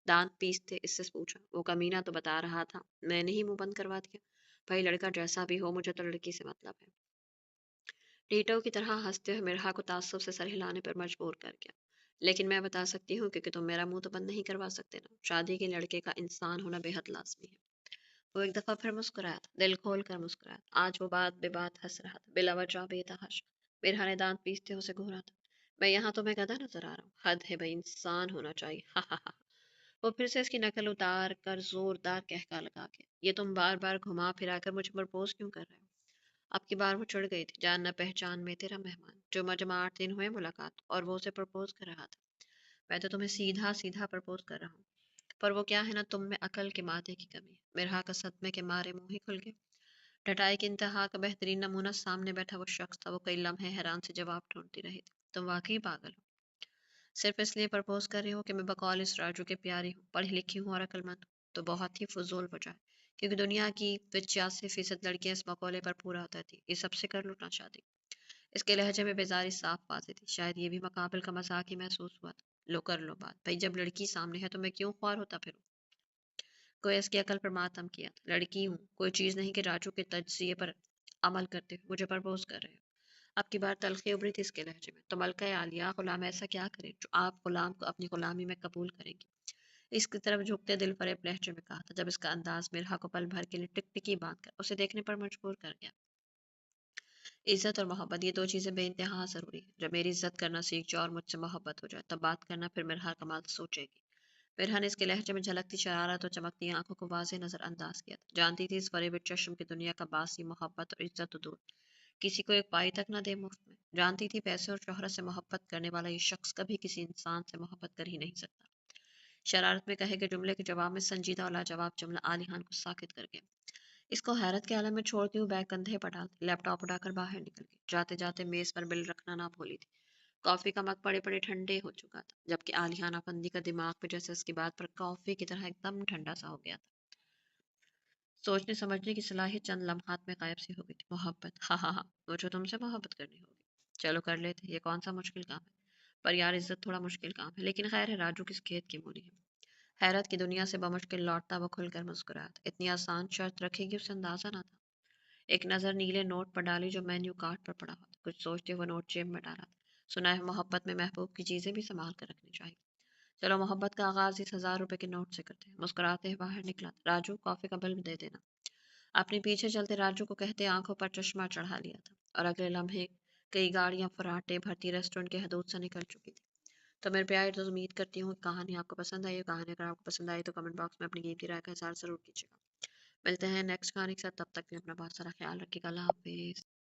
Speaker 1: दांत पीसते इससे पूछा। वो कमीना तो बता रहा था, मैंने ही मुंह बंद करवा दिया। भाई लड़का जैसा भी हो, मुझे तो लड़की से मतलब है। टीटो की तरह हंसते हुए मिरहा को ताज्जुब से सर हिलाने पर मजबूर कर गया। लेकिन मैं बता सकती हूँ, क्योंकि तुम मेरा मुंह तो बंद नहीं करवा सकते ना। शादी के लड़के का इंसान होना बेहद लाजमी है। वो एक दफा फिर मुस्कुराया था, दिल खोल कर मुस्कुराया था। आज वो बात बेबात हंस रहा था, बिलावजह बेतहाशा। मिरहा ने दांत पीसते हुए उसे घूरा था। मैं यहाँ तुम्हें गधा नजर आ रहा हूँ? हद है भाई, इंसान होना चाहिए। हा हा हा। वो फिर से इसकी नकल उतार कर जोरदार कहका लगा के, ये तुम बार बार घुमा फिरा कर मुझे प्रपोज क्यों कर रहे हो? अब की बार वो चिढ़ गई थी। जान न पहचान में तेरा मेहमान, जुमा जमा 8 दिन हुए मुलाकात और वो उसे प्रपोज कर रहा था। मैं तो तुम्हें सीधा सीधा प्रपोज कर रहा हूँ, पर वो क्या है ना, तुम में अकल के मादे की कमी है। मिरहा का सदमे के मारे मुंह ही खुल गए। ढटाई की इंतहा का बेहतरीन नमूना सामने बैठा वो शख्स था। वो कई लम्हे हैरान से जवाब ढूंढती रही थी। तुम वाकई पागल हो? सिर्फ इसलिए प्रपोज कर रही हो कि मैं बकौल इस राजू के प्यारी हूँ, पढ़ी लिखी हूँ और अक्लमंद हूँ? तो बहुत ही फजूल वजह है, क्योंकि दुनिया की 85% लड़कियां इस मकौले पर पूरा उतरती। ये सबसे कर लो ना शादी। इसके लहजे में बेजारी साफ वाज़ेह थी। शायद ये भी मुकाबिल का मजाक ही महसूस हुआ था। लो कर लो बात भाई, जब लड़की सामने है तो मैं क्यों ख्वार होता फिरूं? कोई इसकी अकल पर मातम किया था। लड़की हूँ कोई चीज़ नहीं कि राजू के तजिए पर अमल करते हुए मुझे प्रपोज कर रहे हो। अब की बार तलखी उभरी थी इसके लहजे में। तो मलका आलिया, गुलाम ऐसा क्या करे जो आप गुलाम को अपनी गुलामी में कबूल करेंगी? इसकी तरफ झुकते दिल फरेब लहजे में कहा था, जब इसका अंदाज मिरहा को पल भर के लिए टिकटिकी बांध कर उसे देखने पर मजबूर कर गया। इज्जत और मोहब्बत, ये दो चीज़ें बेइंतहा ज़रूरी है। जब मेरी इज्जत करना सीख जाओ और मुझसे मोहब्बत हो जाए, तब बात करना। फिर मिरहा कमाल सोचेगी। मिरहा ने इसके लहजे में झलकती शरारत और चमकती आंखों को वाज़ेह नजरअंदाज किया था। जानती थी इस फरेब चश्म की दुनिया का बासी मोहब्बत और इज्जत तो दूर, किसी को एक पाई तक न दे मुफ्त में। जानती थी पैसे और शोहरत से मोहब्बत करने वाला ये शख्स कभी किसी इंसान से मोहब्बत कर ही नहीं सकता। शरारत में कहे गए जुमले के जवाब में संजीदा और लाजवाब जुमला आलियान को साकित कर गया। इसको हैरत के आलम में छोड़ती हुई बैग कंधे पर डालती लैपटॉप उठाकर बाहर निकल गई। जाते जाते मेज पर बिल रखना ना भूली थी। कॉफी का मग पड़े पड़े ठंडे हो चुका था, जबकि आलियान अफंदी का दिमाग पे जैसे उसकी बात पर कॉफी की तरह एकदम ठंडा सा हो गया था। सोचने समझने की सलाहियत चंद लम्हात में गायब सी हो गई थी। मोहब्बत, हाँ हाँ हाँ, मुझे तुमसे मोहब्बत करनी होगी। चलो कर लेते, ये कौन सा मुश्किल काम है। पर यार इज्जत थोड़ा मुश्किल काम है, लेकिन खैर है, राजू किस खेत की मूली है। हैरत की दुनिया से बमुश्किल लौटता वो खुलकर मुस्कुराया था। इतनी आसान शर्त रखेगी उसे अंदाजा ना था। एक नज़र नीले नोट पर डाली जो मेन्यू कार्ड पर पड़ा हुआ था। कुछ सोचते हुए नोट जेब में डाला था। सुना है मोहब्बत में महबूब की चीज़ें भी संभाल कर रखनी चाहिए। चलो मोहब्बत का आगाज इस 1000 रुपए के नोट से करते हैं। मुस्कुराते हुए बाहर निकला। राजू कॉफी का बिल दे देना। अपने पीछे चलते राजू को कहते आंखों पर चश्मा चढ़ा लिया था और अगले लम्हे कई गाड़ियां फराटे भरती रेस्टोरेंट के हदूद से निकल चुकी थी। तो मेरे प्यारे दोस्त, उम्मीद करती हूँ कि कहानी आपको पसंद आई। कहानी अगर आपको पसंद आई तो कमेंट बॉक्स में अपनी कीमती राय का इज़हार ज़रूर कीजिएगा। मिलते हैं नेक्स्ट कहानी के साथ, तब तक के लिए अपना बहुत सारा ख्याल रखिएगा। अल्लाह हाफिज़।